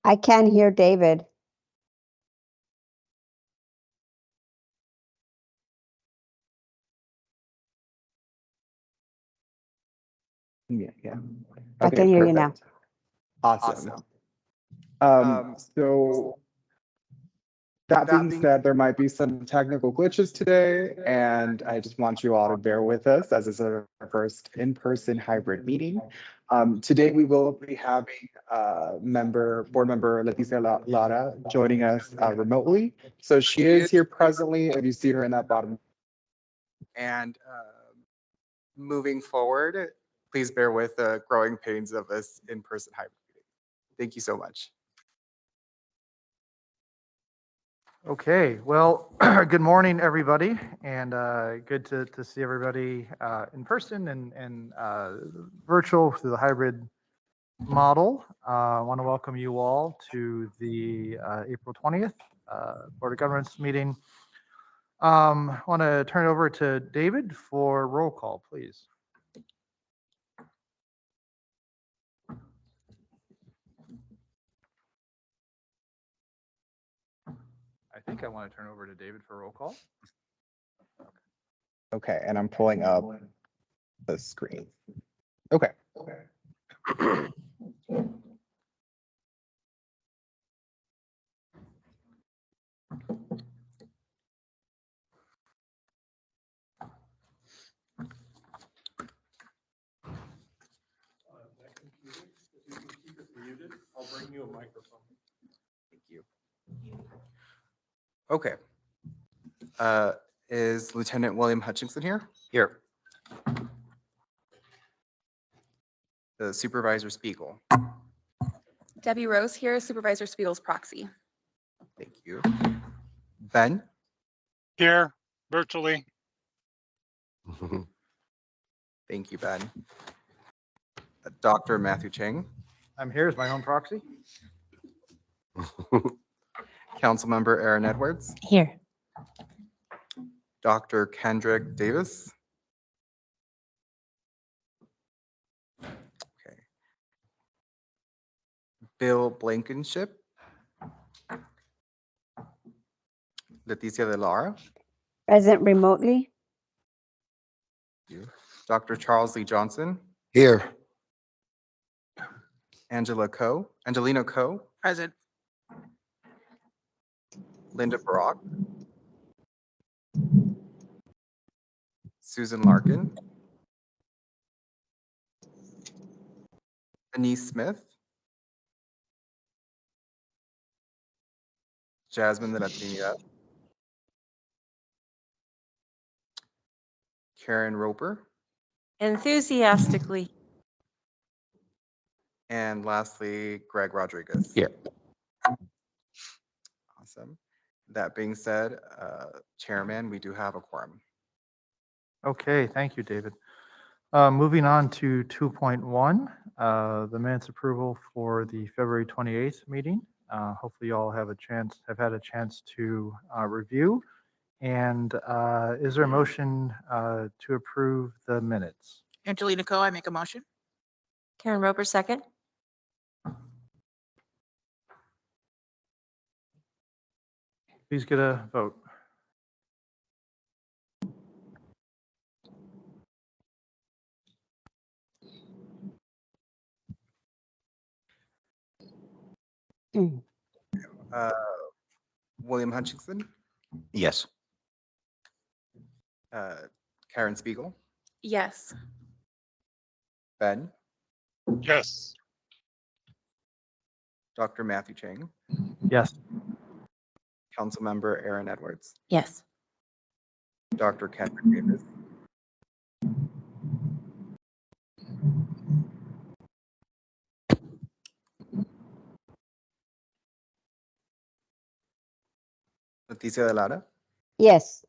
I can't hear David. Yeah. I can hear you now. Awesome. So that being said, there might be some technical glitches today, and I just want you all to bear with us as it's our first in-person hybrid meeting. Today we will be having board member Leticia Lara joining us remotely. So she is here presently, if you see her in that bottom. And moving forward, please bear with the growing pains of this in-person hybrid meeting. Thank you so much. Okay, well, good morning, everybody, and good to see everybody in person and virtual through the hybrid model. I want to welcome you all to the April 20th Board of Governors meeting. I want to turn it over to David for roll call, please. I think I want to turn over to David for roll call. Okay, and I'm pulling up the screen. Okay. I'll bring you a microphone. Thank you. Okay. Is Lieutenant William Hutchinson here? Here. The Supervisor Spiegel. Debbie Rose here, Supervisor Spiegel's proxy. Thank you. Ben? Here, virtually. Thank you, Ben. Dr. Matthew Chang. I'm here as my own proxy. Councilmember Aaron Edwards. Here. Dr. Kendrick Davis. Okay. Bill Blankenship. Leticia de Lara. Present remotely. Thank you. Dr. Charles Lee Johnson. Here. Angelina Coe. Present. Linda Brock. Susan Larkin. Denise Smith. Jasmine de la Trinidad. Karen Roper. Enthusiastically. And lastly, Greg Rodriguez. Here. Awesome. That being said, Chairman, we do have a quorum. Okay, thank you, David. Moving on to 2.1, the minutes approval for the February 28th meeting. Hopefully you all have had a chance to review. And is there a motion to approve the minutes? Angelina Coe, I make a motion. Karen Roper, second. Please get a vote. William Hutchinson. Yes. Karen Spiegel. Yes. Ben. Yes. Dr. Matthew Chang. Yes. Councilmember Aaron Edwards. Yes. Dr. Kendrick Davis. Leticia de Lara. Yes.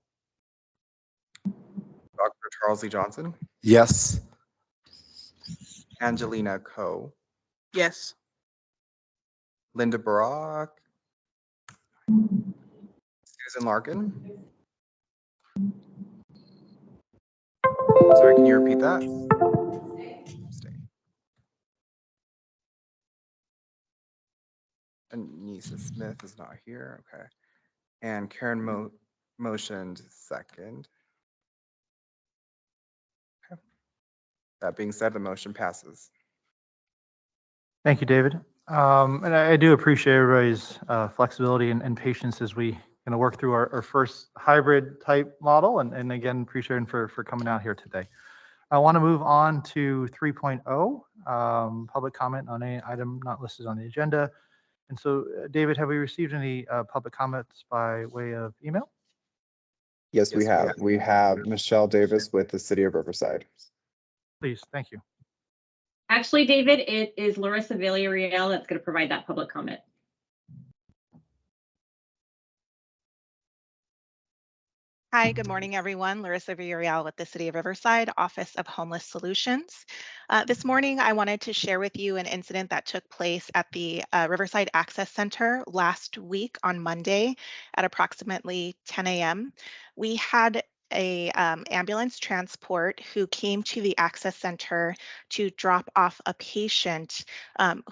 Dr. Charles Lee Johnson. Yes. Angelina Coe. Yes. Linda Brock. Susan Larkin. Sorry, can you repeat that? Stay. Anissa Smith is not here. Okay. And Karen motioned second. Okay. That being said, the motion passes. Thank you, David. And I do appreciate everybody's flexibility and patience as we kind of work through our first hybrid type model. And again, appreciate them for coming out here today. I want to move on to 3.0, public comment on any item not listed on the agenda. And so, David, have we received any public comments by way of email? Yes, we have. We have Michelle Davis with the City of Riverside. Please, thank you. Actually, David, it is Larissa Villarreal that's going to provide that public comment. Hi, good morning, everyone. Larissa Villarreal with the City of Riverside, Office of Homeless Solutions. This morning, I wanted to share with you an incident that took place at the Riverside Access Center last week on Monday at approximately 10 a.m. We had a ambulance transport who came to the Access Center to drop off a patient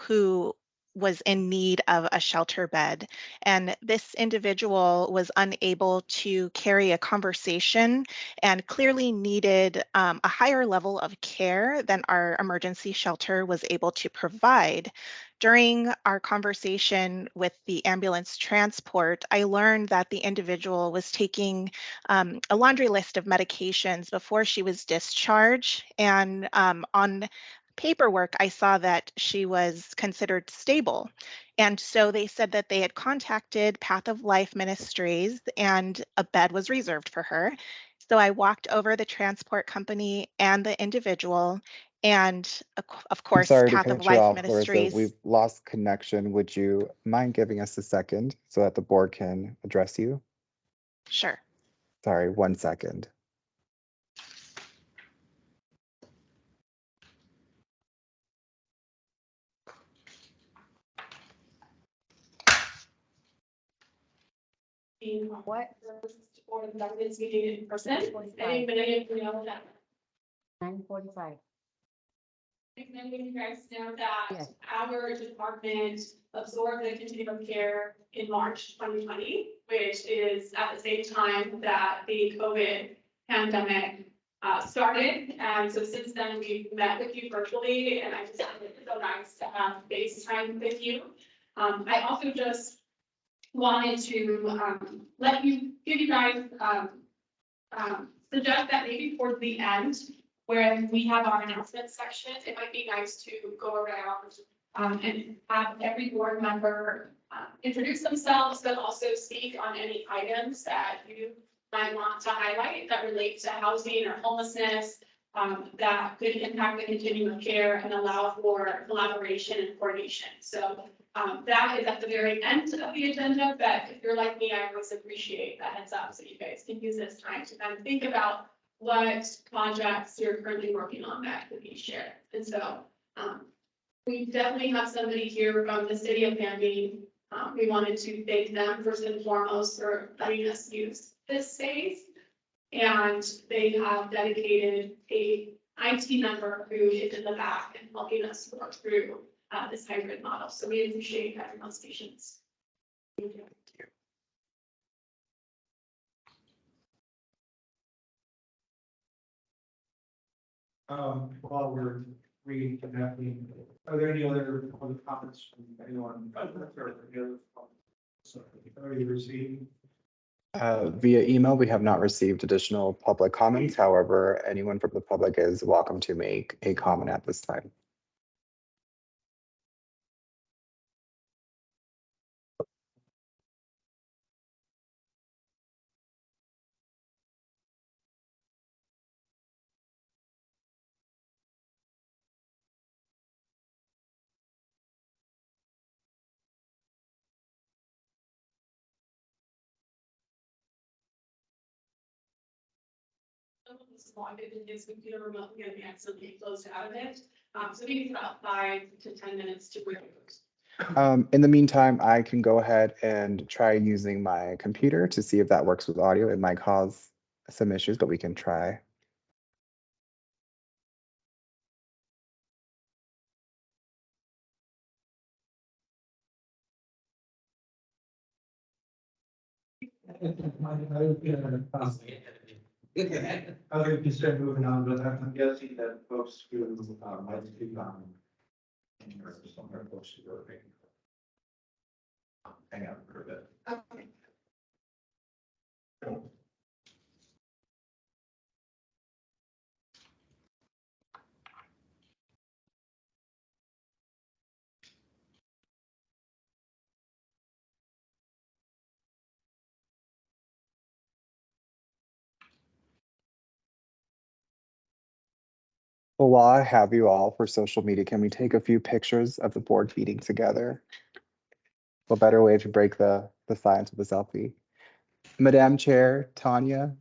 who was in need of a shelter bed. And this individual was unable to carry a conversation and clearly needed a higher level of care than our emergency shelter was able to provide. During our conversation with the ambulance transport, I learned that the individual was taking a laundry list of medications before she was discharged. And on paperwork, I saw that she was considered stable. And so they said that they had contacted Path of Life Ministries and a bed was reserved for her. So I walked over the transport company and the individual, and of I'm course, sorry to Path of cut you Life off, Larissa. Ministries. We've lost connection. Would you mind giving us a second so that the board can address you? Sure. Sorry, 1 second. What? Or the government's meeting in person. Anybody of you know that? 9:45. Many of you guys know that Yes. our department absorbed the continuum of care in March 2020, which is at the same time that the COVID pandemic started. And so since then, we've met with you virtually, and I just think it's so nice to have FaceTime with you. I also just wanted to give you guys suggest that maybe towards the end, where we have our announcement section, it might be nice to go around and have every board member introduce themselves, but also speak on any items that you might want to highlight that relate to housing or homelessness that could impact the continuum of care and allow for collaboration and coordination. So that is at the very end of the agenda, but if you're like me, I always appreciate that heads up so you guys can use this time to kind of think about what projects you're currently working on that could be shared. And so we definitely have somebody here from the city of Mandy. We wanted to thank them first and foremost for letting us use this space. And they have dedicated a IT member who is in the back and helping us work through this hybrid model. So we appreciate everyone's patience. Thank you. While we're reconnecting, are there any other comments from anyone? Are you receiving? Via email, we have not received additional public comments. However, anyone from the public is welcome to make a comment at this time. This log in his computer remote, going to be accidentally closed out of it. So maybe it's about 5 to 10 minutes to bring it. In the meantime, I can go ahead and try using my computer to see if that works with audio. It might cause some issues, but we can try. Other can start moving on, but I'm guessing that folks who might speak on. Somewhere close to your opinion. Hang out for a bit. Okay. Well, while I have you all for social media, can we take a few pictures of the board meeting together? What better way to break the silence with a selfie? Madam Chair, Tanya,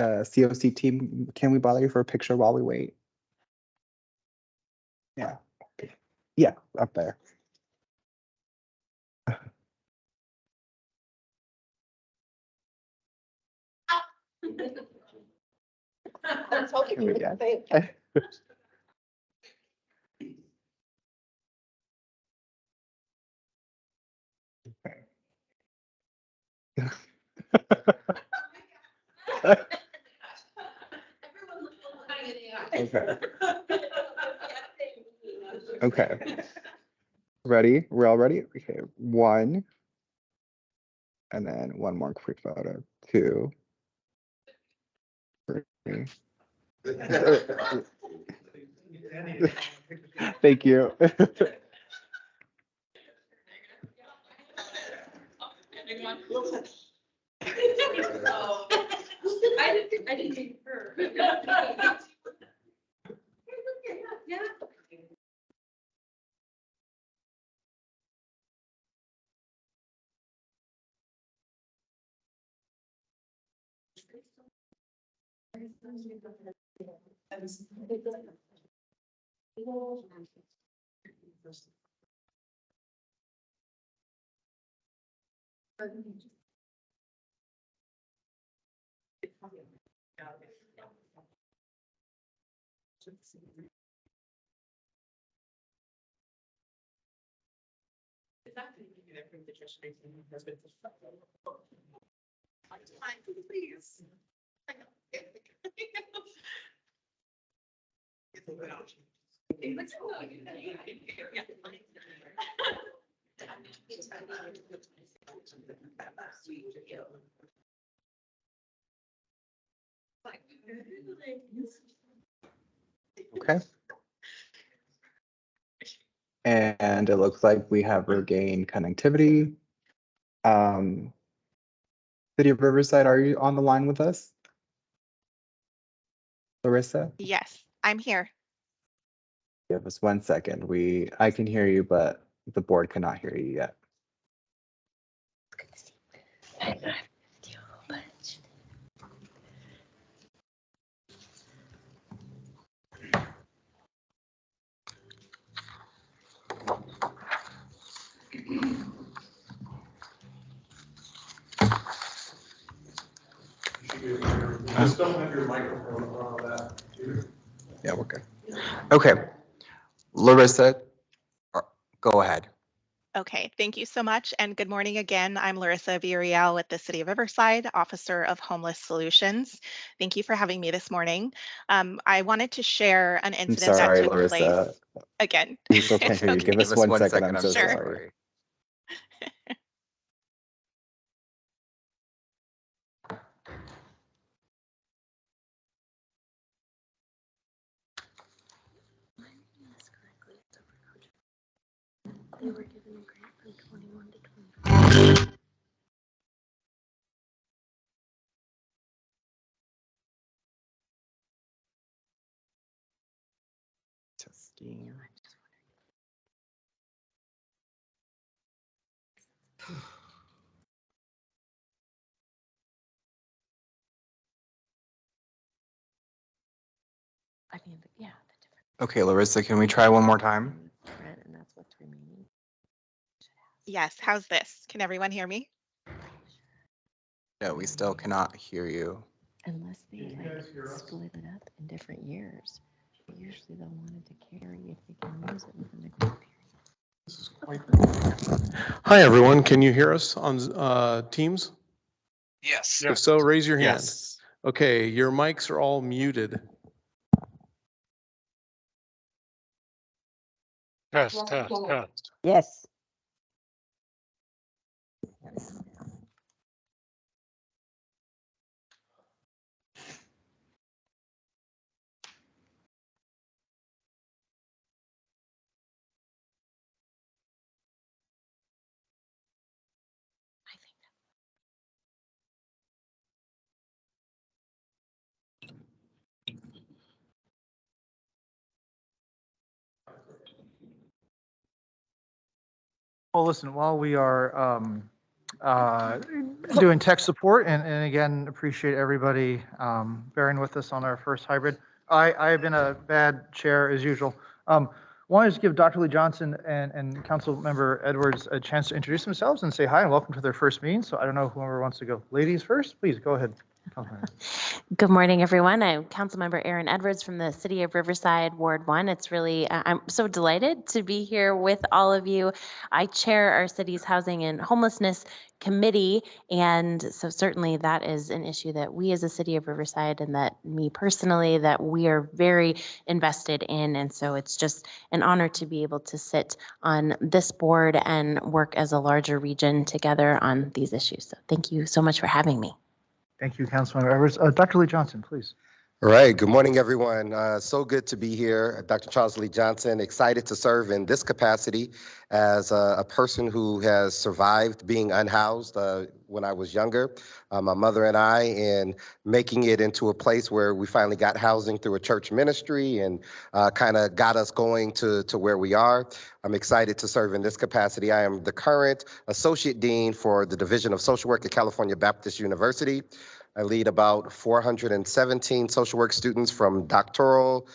CoC team, can we bother you for a picture while we wait? Yeah. Yeah, up there. Here we go. Okay. Okay. Ready? We're all ready? Okay, 1. And then one more quick photo. 2. 3. Thank you. I didn't think her. Yeah. Please. Okay. And it looks like we have regained connectivity. City of Riverside, are you on the line with us? Larissa? Yes, I'm here. Give us 1 second. I can hear you, but the board cannot hear you yet. Just don't have your microphone or all that. Yeah, we're good. Okay. Larissa, go ahead. Okay, thank you so much. And good morning again. I'm Larissa Villarreal with the City of Riverside, Officer of Homeless Solutions. Thank you for having me this morning. I wanted to share an I'm incident that sorry, took Larissa. place. Again, We still can't it's hear you. okay. Give us 1 second. I'm so Sure. sorry. They were given a grant from 21 to 25. Testing. I mean, yeah, Okay, Larissa, can we try one more time? the grant, and that's what's remaining. Yes, how's this? Can everyone hear me? No, we still cannot hear you. Unless they like split it up in different years. Usually they'll want it to carry if they can use it within the grant period. Hi, everyone. Can you hear us on Teams? Yes. Yes. If so, raise your hand. Yes. Okay, your mics are all muted. Test, test, test. Yes. Well, listen, while we are doing tech support, and again, appreciate everybody bearing with us on our first hybrid. I have been a bad chair as usual. Wanted to give Dr. Lee Johnson and Council Member Edwards a chance to introduce themselves and say hi and welcome to their first meeting. So I don't know whoever wants to go. Ladies first, please go ahead. Good morning, everyone. I'm Councilmember Erin Edwards from the City of Riverside, Ward 1. It's really, I'm so delighted to be here with all of you. I chair our city's Housing and Homelessness Committee, and so certainly that is an issue that we as a City of Riverside and that me personally, that we are very invested in. And so it's just an honor to be able to sit on this board and work as a larger region together on these issues. So thank you so much for having me. Thank you, Councilmember Edwards. Dr. Lee Johnson, please. All right. Good morning, everyone. So good to be here. Dr. Charles Lee Johnson, excited to serve in this capacity as a person who has survived being unhoused when I was younger. My mother and I, and making it into a place where we finally got housing through a church ministry and kind of got us going to where we are. I'm excited to serve in this capacity. I am the current Associate Dean for the Division of Social Work at California Baptist University. I lead about 417 social work students from doctoral,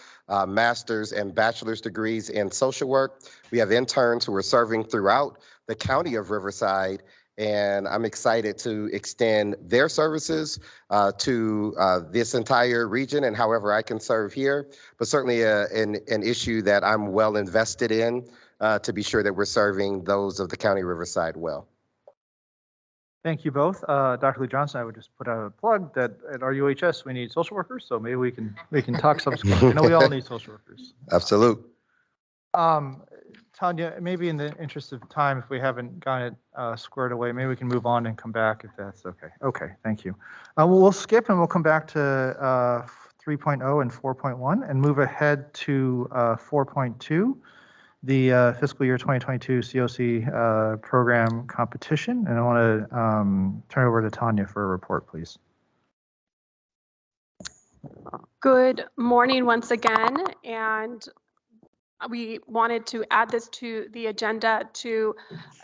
master's, and bachelor's degrees in social work. We have interns who are serving throughout the county of Riverside, and I'm excited to extend their services to this entire region and however I can serve here, but certainly an issue that I'm well invested in to be sure that we're serving those of the county of Riverside well. Thank you both. Dr. Lee Johnson, I would just put out a plug that at our UHS, we need social workers, so maybe we can talk subsequently. I know we all need social workers. Absolutely. Tanya, maybe in the interest of time, if we haven't got it squared away, maybe we can move on and come back if that's okay. Okay, thank you. We'll skip and we'll come back to 3.0 and 4.1 and move ahead to 4.2. The fiscal year 2022 CoC program competition. And I want to turn over to Tanya for a report, please. Good morning once again, and we wanted to add this to the agenda to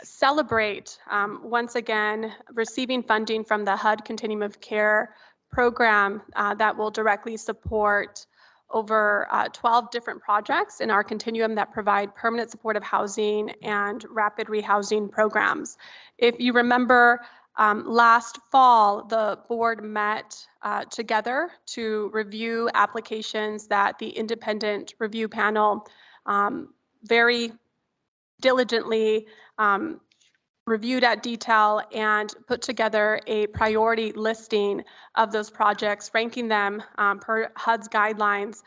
celebrate once again receiving funding from the HUD Continuum of Care program that will directly support over 12 different projects in our continuum that provide permanent supportive housing and rapid rehousing programs. If you remember, last fall, the board met together to review applications that the independent review panel very diligently reviewed at detail and put together a priority listing of those projects, ranking them per HUD's guidelines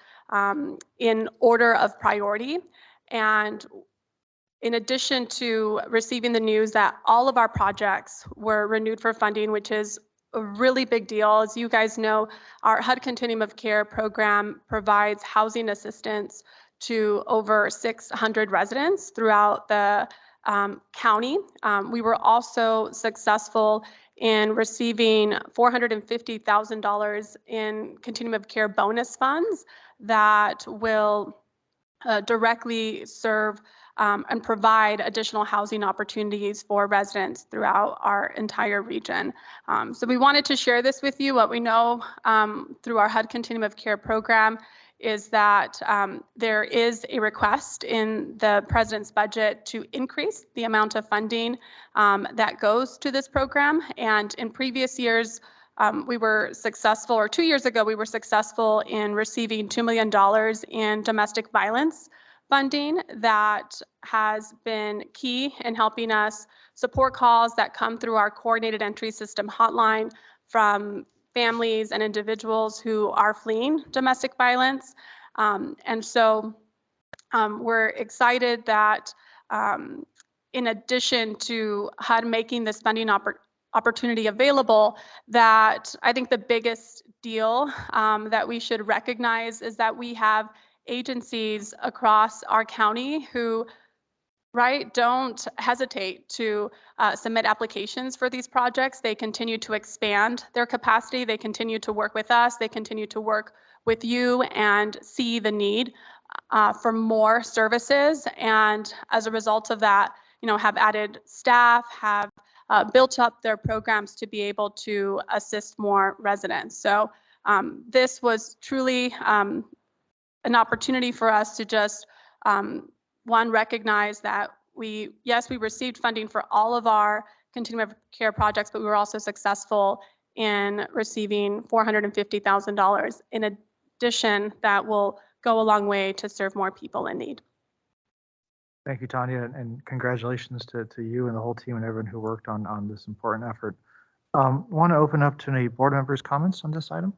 in order of priority. And in addition to receiving the news that all of our projects were renewed for funding, which is a really big deal. As you guys know, our HUD Continuum of Care program provides housing assistance to over 600 residents throughout the county. We were also successful in receiving $450,000 in Continuum of Care bonus funds that will directly serve and provide additional housing opportunities for residents throughout our entire region. So we wanted to share this with you. What we know through our HUD Continuum of Care program is that there is a request in the president's budget to increase the amount of funding that goes to this program. And in previous years, we were successful, or 2 years ago, we were successful in receiving $2 million in domestic violence funding that has been key in helping us support calls that come through our coordinated entry system hotline from families and individuals who are fleeing domestic violence. And so we're excited that in addition to HUD making this funding opportunity available, that I think the biggest deal that we should recognize is that we have agencies across our county who don't hesitate to submit applications for these projects. They continue to expand their capacity. They continue to work with us. They continue to work with you and see the need for more services. And as a result of that, have added staff, have built up their programs to be able to assist more residents. So this was truly an opportunity for us to just one, recognize that we received funding for all of our continuum of care projects, but we were also successful in receiving $450,000 in addition that will go a long way to serve more people in need. Thank you, Tanya, and congratulations to you and the whole team and everyone who worked on this important effort. Want to open up to any board members' comments on this item?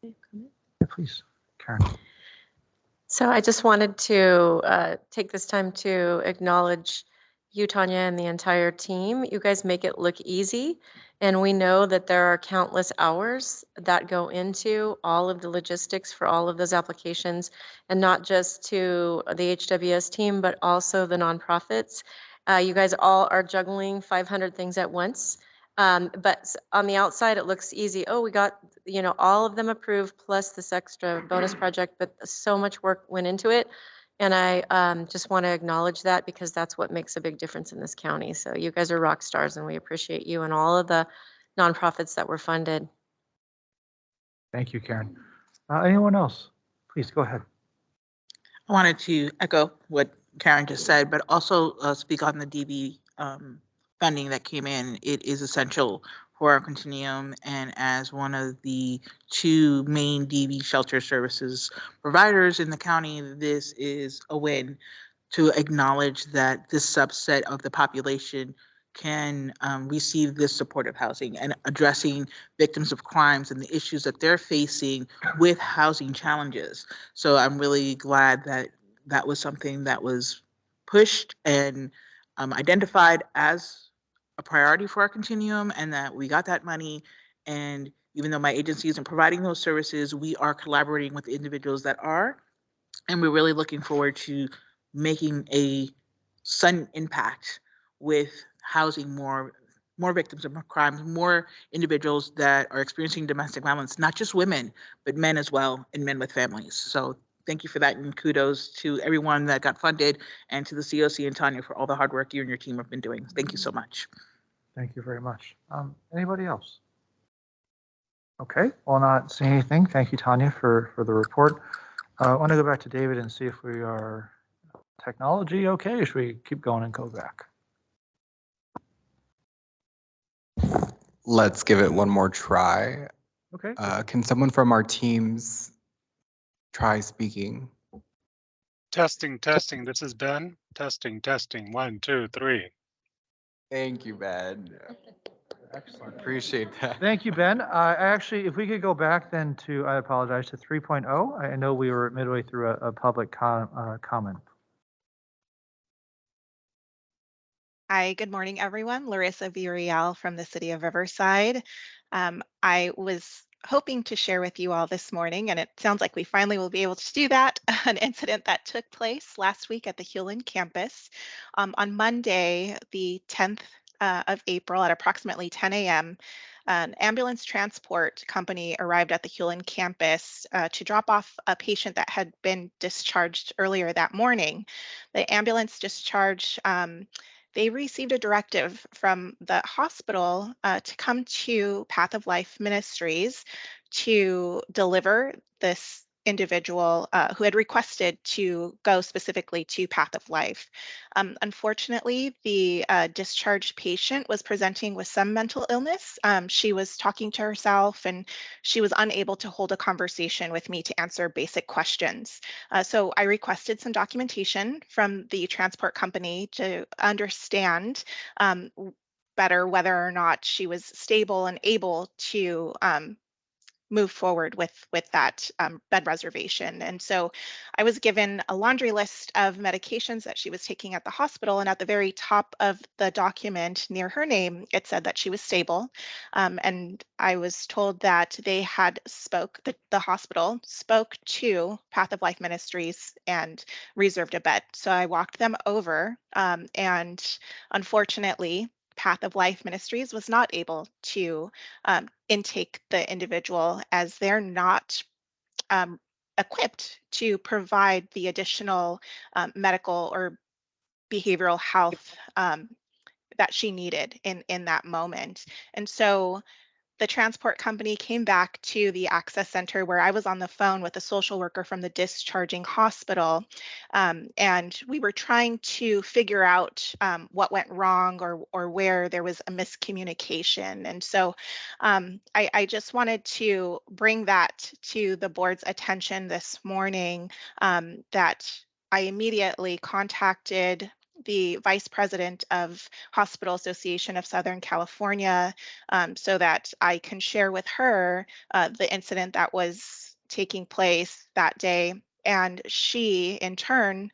Yeah, please, Karen. So I just wanted to take this time to acknowledge you, Tanya, and the entire team. You guys make it look easy. And we know that there are countless hours that go into all of the logistics for all of those applications, and not just to the HWS team, but also the nonprofits. You guys all are juggling 500 things at once. But on the outside, it looks easy. Oh, we got, all of them approved plus this extra bonus project, but so much work went into it. And I just want to acknowledge that because that's what makes a big difference in this county. So you guys are rock stars and we appreciate you and all of the nonprofits that were funded. Thank you, Karen. Anyone else? Please go ahead. I wanted to echo what Karen just said, but also speak on the DV funding that came in. It is essential for our continuum, and as one of the two main DV shelter services providers in the county, this is a win to acknowledge that this subset of the population can receive this supportive housing and addressing victims of crimes and the issues that they're facing with housing challenges. So I'm really glad that that was something that was pushed and identified as a priority for our continuum, and that we got that money. And even though my agency isn't providing those services, we are collaborating with individuals that are, and we're really looking forward to making a sudden impact with housing more victims of crimes, more individuals that are experiencing domestic violence, not just women, but men as well, and men with families. So thank you for that, and kudos to everyone that got funded and to the CoC and Tanya for all the hard work you and your team have been doing. Thank you so much. Thank you very much. Anybody else? Okay, well, not seeing anything. Thank you, Tanya, for the report. I want to go back to David and see if we are technology okay, or should we keep going and go back? Let's give it one more try. Okay. Can someone from our teams try speaking? Testing, testing. This is Ben. Testing, testing. 1, 2, 3. Thank you, Ben. Excellent. Appreciate that. Thank you, Ben. Actually, if we could go back then to, I apologize, to 3.0. I know we were midway through a public comment. Hi, good morning, everyone. Larissa Villarreal from the City of Riverside. I was hoping to share with you all this morning, and it sounds like we finally will be able to do that, an incident that took place last week at the Hewlin campus. On Monday, the 10th of April at approximately 10 a.m., an ambulance transport company arrived at the Hewlin campus to drop off a patient that had been discharged earlier that morning. The ambulance discharge, they received a directive from the hospital to come to Path of Life Ministries to deliver this individual who had requested to go specifically to Path of Life. Unfortunately, the discharged patient was presenting with some mental illness. She was talking to herself and she was unable to hold a conversation with me to answer basic questions. So I requested some documentation from the transport company to understand better whether or not she was stable and able to move forward with that bed reservation. And so I was given a laundry list of medications that she was taking at the hospital. And at the very top of the document near her name, it said that she was stable. And I was told that they had the hospital spoke to Path of Life Ministries and reserved a bed. So I walked them over and unfortunately, Path of Life Ministries was not able to intake the individual as they're not equipped to provide the additional medical or behavioral health that she needed in that moment. And so the transport company came back to the access center where I was on the phone with a social worker from the discharging hospital. And we were trying to figure out what went wrong or where there was a miscommunication. And so I just wanted to bring that to the board's attention this morning, that I immediately contacted the vice president of Hospital Association of Southern California, so that I can share with her the incident that was taking place that day. And she, in turn,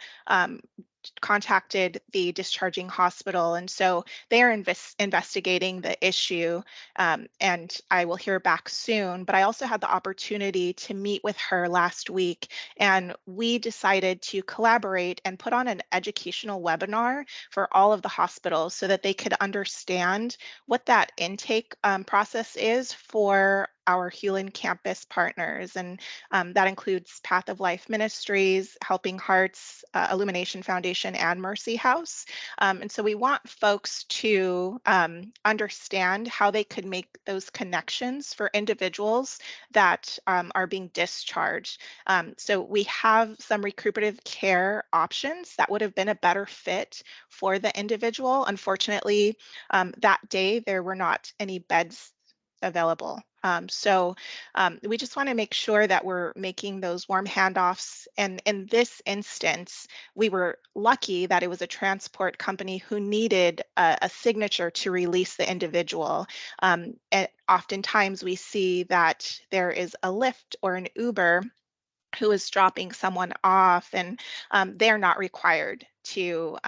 contacted the discharging hospital. And so they are investigating the issue, and I will hear back soon. But I also had the opportunity to meet with her last week, and we decided to collaborate and put on an educational webinar for all of the hospitals so that they could understand what that intake process is for our Hewlin campus partners. And that includes Path of Life Ministries, Helping Hearts, Illumination Foundation, and Mercy House. And so we want folks to understand how they could make those connections for individuals that are being discharged. So we have some recuperative care options that would have been a better fit for the individual. Unfortunately, that day there were not any beds available. So we just want to make sure that we're making those warm handoffs. And in this instance, we were lucky that it was a transport company who needed a signature to release the individual. And oftentimes we see that there is a Lyft or an Uber who is dropping someone off, and they're not required to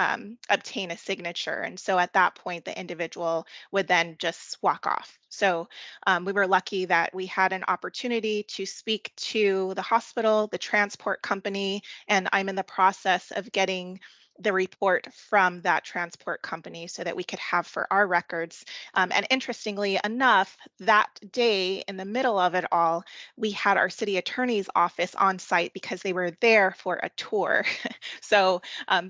obtain a signature. And so at that point, the individual would then just walk off. So we were lucky that we had an opportunity to speak to the hospital, the transport company, and I'm in the process of getting the report from that transport company so that we could have for our records. And interestingly enough, that day in the middle of it all, we had our city attorney's office on site because they were there for a tour. So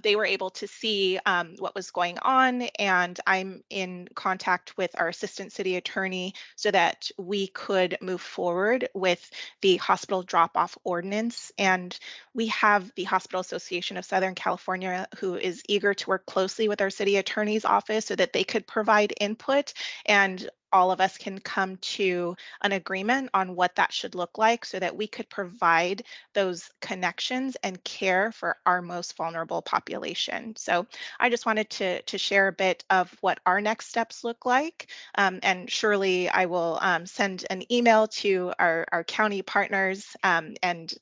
they were able to see what was going on, and I'm in contact with our assistant city attorney so that we could move forward with the hospital drop-off ordinance. And we have the Hospital Association of Southern California who is eager to work closely with our city attorney's office so that they could provide input, and all of us can come to an agreement on what that should look like so that we could provide those connections and care for our most vulnerable population. So I just wanted to share a bit of what our next steps look like. And surely I will send an email to our county partners and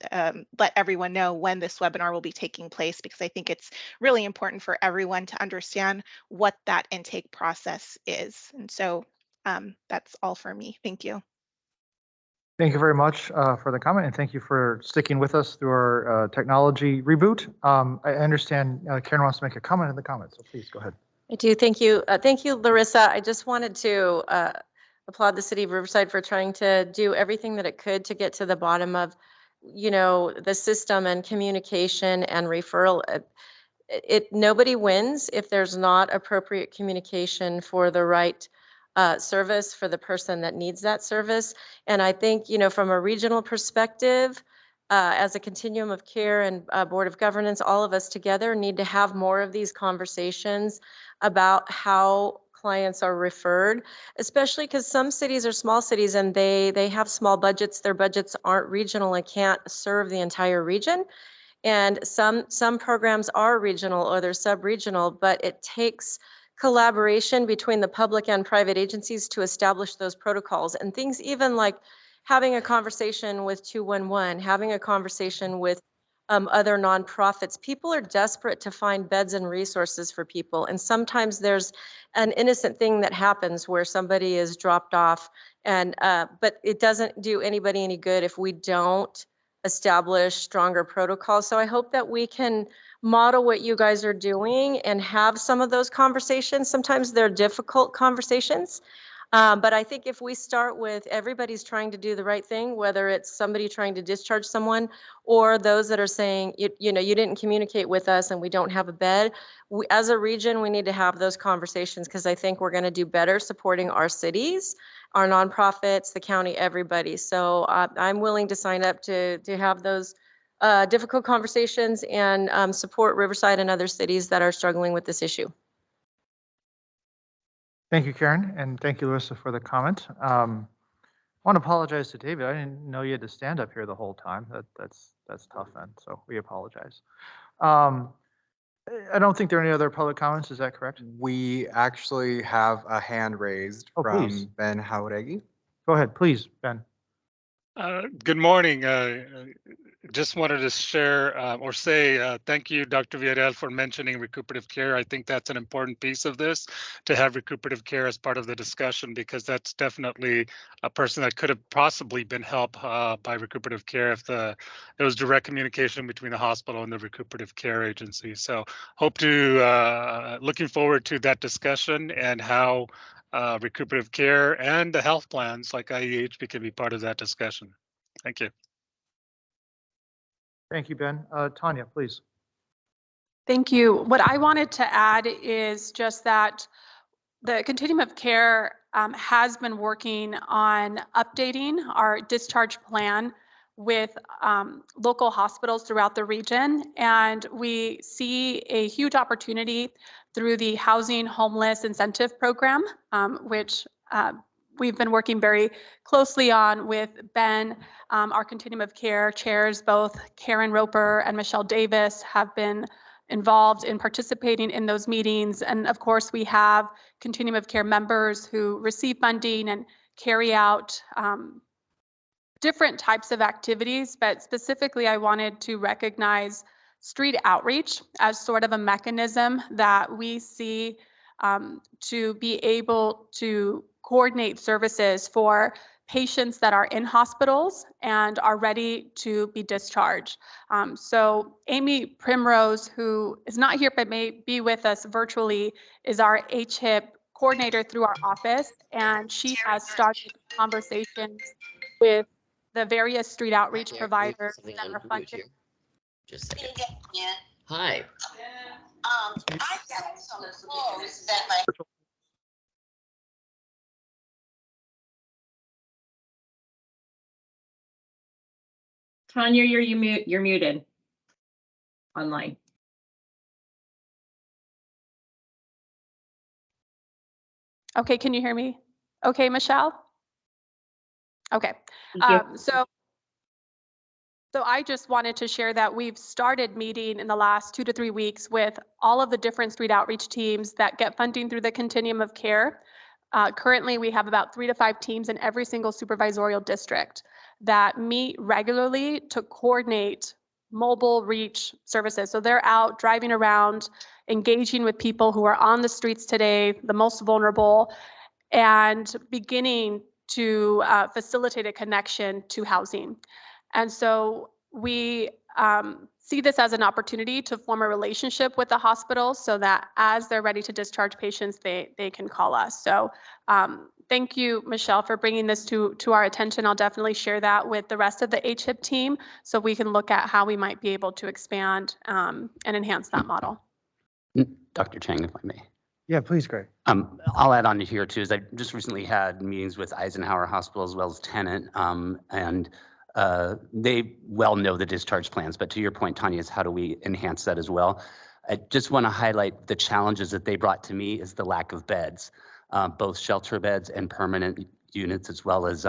let everyone know when this webinar will be taking place, because I think it's really important for everyone to understand what that intake process is. And so that's all for me. Thank you. Thank you very much for the comment, and thank you for sticking with us through our technology reboot. I understand Karen wants to make a comment in the comments, so please go ahead. I do. Thank you. Thank you, Larissa. I just wanted to applaud the city of Riverside for trying to do everything that it could to get to the bottom of, the system and communication and referral. Nobody wins if there's not appropriate communication for the right service for the person that needs that service. And I think, from a regional perspective, as a continuum of care and board of governance, all of us together need to have more of these conversations about how clients are referred, especially because some cities are small cities and they have small budgets. Their budgets aren't regional and can't serve the entire region. And some programs are regional or they're sub-regional, but it takes collaboration between the public and private agencies to establish those protocols, and things even like having a conversation with 211, having a conversation with other nonprofits. People are desperate to find beds and resources for people. And sometimes there's an innocent thing that happens where somebody is dropped off, and but it doesn't do anybody any good if we don't establish stronger protocols. So I hope that we can model what you guys are doing and have some of those conversations. Sometimes they're difficult conversations. But I think if we start with everybody's trying to do the right thing, whether it's somebody trying to discharge someone or those that are saying, you know, you didn't communicate with us and we don't have a bed, as a region, we need to have those conversations, because I think we're going to do better supporting our cities, our nonprofits, the county, everybody. So I'm willing to sign up to have those difficult conversations and support Riverside and other cities that are struggling with this issue. Thank you, Karen, and thank you, Larissa, for the comment. I want to apologize to David. I didn't know you had to stand up here the whole time. That's tough, then. So we apologize. I don't think there are any other public comments. Is that correct? We actually have a hand raised please. from Ben Howregi. Go ahead, please, Ben. Good morning. Just wanted to share or say thank you, Dr. Villarreal, for mentioning recuperative care. I think that's an important piece of this, to have recuperative care as part of the discussion, because that's definitely a person that could have possibly been helped by recuperative care if there was direct communication between the hospital and the recuperative care agency. So hope to, looking forward to that discussion and how recuperative care and the health plans like IEHP can be part of that discussion. Thank you. Thank you, Ben. Tanya, please. Thank you. What I wanted to add is just that the continuum of care has been working on updating our discharge plan with local hospitals throughout the region. And we see a huge opportunity through the Housing Homeless Incentive Program, which we've been working very closely on with Ben. Our continuum of care chairs, both Karen Roper and Michelle Davis, have been involved in participating in those meetings. And of course, we have continuum of care members who receive funding and carry out different types of activities, but specifically I wanted to recognize street outreach as sort of a mechanism that we see to be able to coordinate services for patients that are in hospitals and are ready to be discharged. So Amy Primrose, who is not here but may be with us virtually, is our HIP coordinator through our office, and she has started conversations with the various street outreach providers that are funded. Just a second. Hi. I got some clothes that my Tanya, you're muted online. Okay, can you hear me? Okay, Michelle? Okay. So I just wanted to share that we've started meeting in the last 2 to 3 weeks with all of the different street outreach teams that get funding through the continuum of care. Currently, we have about 3 to 5 teams in every single supervisorial district that meet regularly to coordinate mobile reach services. So they're out driving around, engaging with people who are on the streets today, the most vulnerable, and beginning to facilitate a connection to housing. And so we see this as an opportunity to form a relationship with the hospital so that as they're ready to discharge patients, they can call us. So thank you, Michelle, for bringing this to our attention. I'll definitely share that with the rest of the HIP team so we can look at how we might be able to expand and enhance that model. Dr. Chang, if I may. Yeah, please, Greg. I'll add on to here too, is I just recently had meetings with Eisenhower Hospital as well as Tenet, and they well know the discharge plans, but to your point, Tanya, is how do we enhance that as well? I just want to highlight the challenges that they brought to me is the lack of beds, both shelter beds and permanent units as well as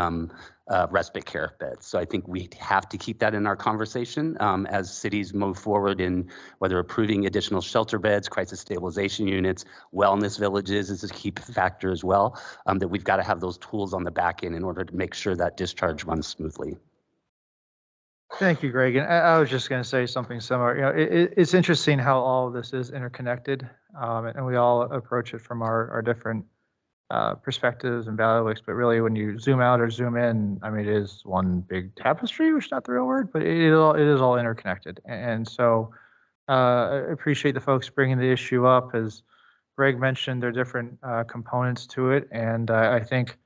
respite care beds. So I think we have to keep that in our conversation as cities move forward in whether approving additional shelter beds, crisis stabilization units, wellness villages is a key factor as well, that we've got to have those tools on the back end in order to make sure that discharge runs smoothly. Thank you, Greg. And I was just going to say something similar. You know, it's interesting how all of this is interconnected, and we all approach it from our different perspectives and bailiwicks. But really, when you zoom out or zoom in, I mean, it is one big tapestry, which is not the real word, but it is all interconnected. And so I appreciate the folks bringing the issue up. As Greg mentioned, there are different components to it, and I think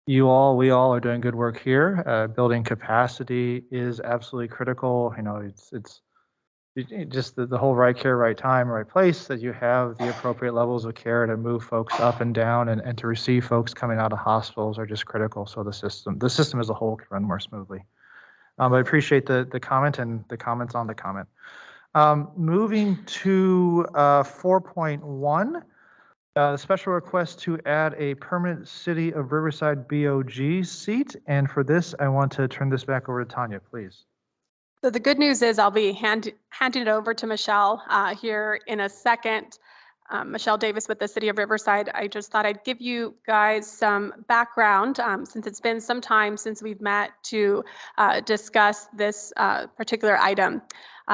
we all are doing good work here. Building capacity is absolutely critical. You know, it's just the whole right care, right time, right place, that you have the appropriate levels of care to move folks up and down and to receive folks coming out of hospitals are just critical. So the system as a whole can run more smoothly. I appreciate the comment and the comments on the comment. Moving to 4.1. Special request to add a permanent City of Riverside BOG seat. And for this, I want to turn this back over to Tanya, please. So the good news is I'll be handing it over to Michelle here in a second. Michelle Davis with the City of Riverside. I just thought I'd give you guys some background since it's been some time since we've met to discuss this particular item.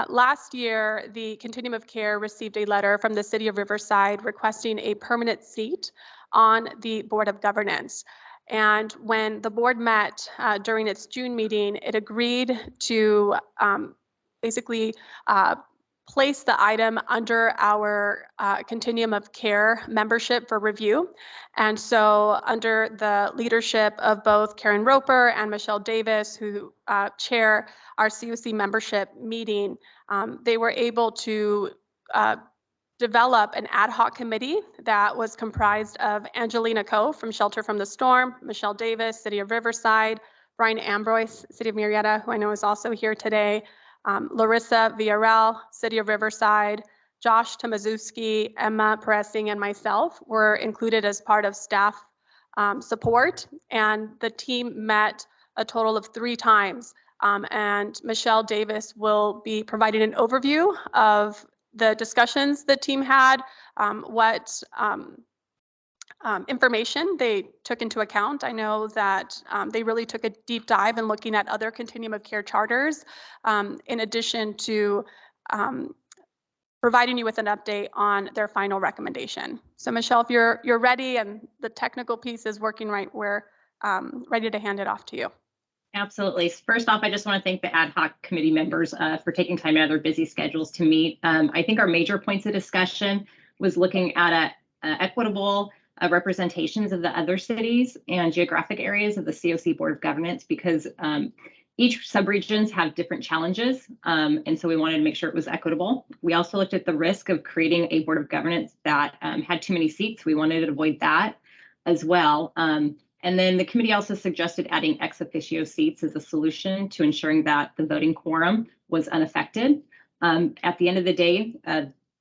Last year, the Continuum of Care received a letter from the City of Riverside requesting a permanent seat on the Board of Governance. And when the board met during its June meeting, it agreed to basically place the item under our Continuum of Care membership for review. And so under the leadership of both Karen Roper and Michelle Davis, who chair our CoC membership meeting, they were able to develop an ad hoc committee that was comprised of Angelina Coe from Shelter from the Storm, Michelle Davis, City of Riverside, Brian Ambroise, City of Murrieta, who I know is also here today, Larissa Villarreal, City of Riverside, Josh Tomaszewski, Emma Peressing, and myself were included as part of staff support. And the team met a total of 3 times. And Michelle Davis will be providing an overview of the discussions the team had, what information they took into account. I know that they really took a deep dive in looking at other Continuum of Care charters, in addition to providing you with an update on their final recommendation. So Michelle, if you're ready and the technical piece is working right, we're ready to hand it off to you. Absolutely. First off, I just want to thank the ad hoc committee members for taking time out of their busy schedules to meet. I think our major points of discussion was looking at equitable representations of the other cities and geographic areas of the CoC Board of Governance, because each subregions have different challenges. And so we wanted to make sure it was equitable. We also looked at the risk of creating a Board of Governance that had too many seats. We wanted to avoid that as well. And then the committee also suggested adding ex officio seats as a solution to ensuring that the voting quorum was unaffected. At the end of the day,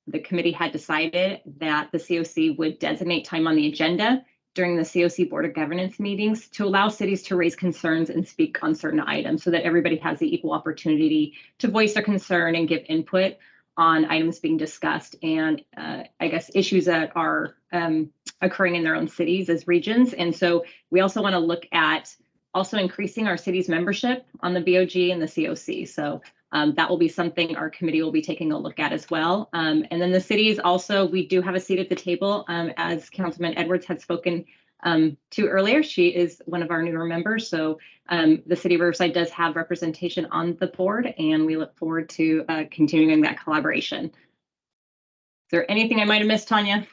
the committee had decided that the CoC would designate time on the agenda during the CoC Board of Governance meetings to allow cities to raise concerns and speak on certain items so that everybody has the equal opportunity to voice their concern and give input on items being discussed and I guess issues that are occurring in their own cities as regions. And so we also want to look at also increasing our city's membership on the BOG and the CoC. So that will be something our committee will be taking a look at as well. And then the cities also, we do have a seat at the table, as Councilman Edwards had spoken to earlier. She is one of our newer members. So the City of Riverside does have representation on the board, and we look forward to continuing that collaboration. Is there anything I might have missed, Tanya?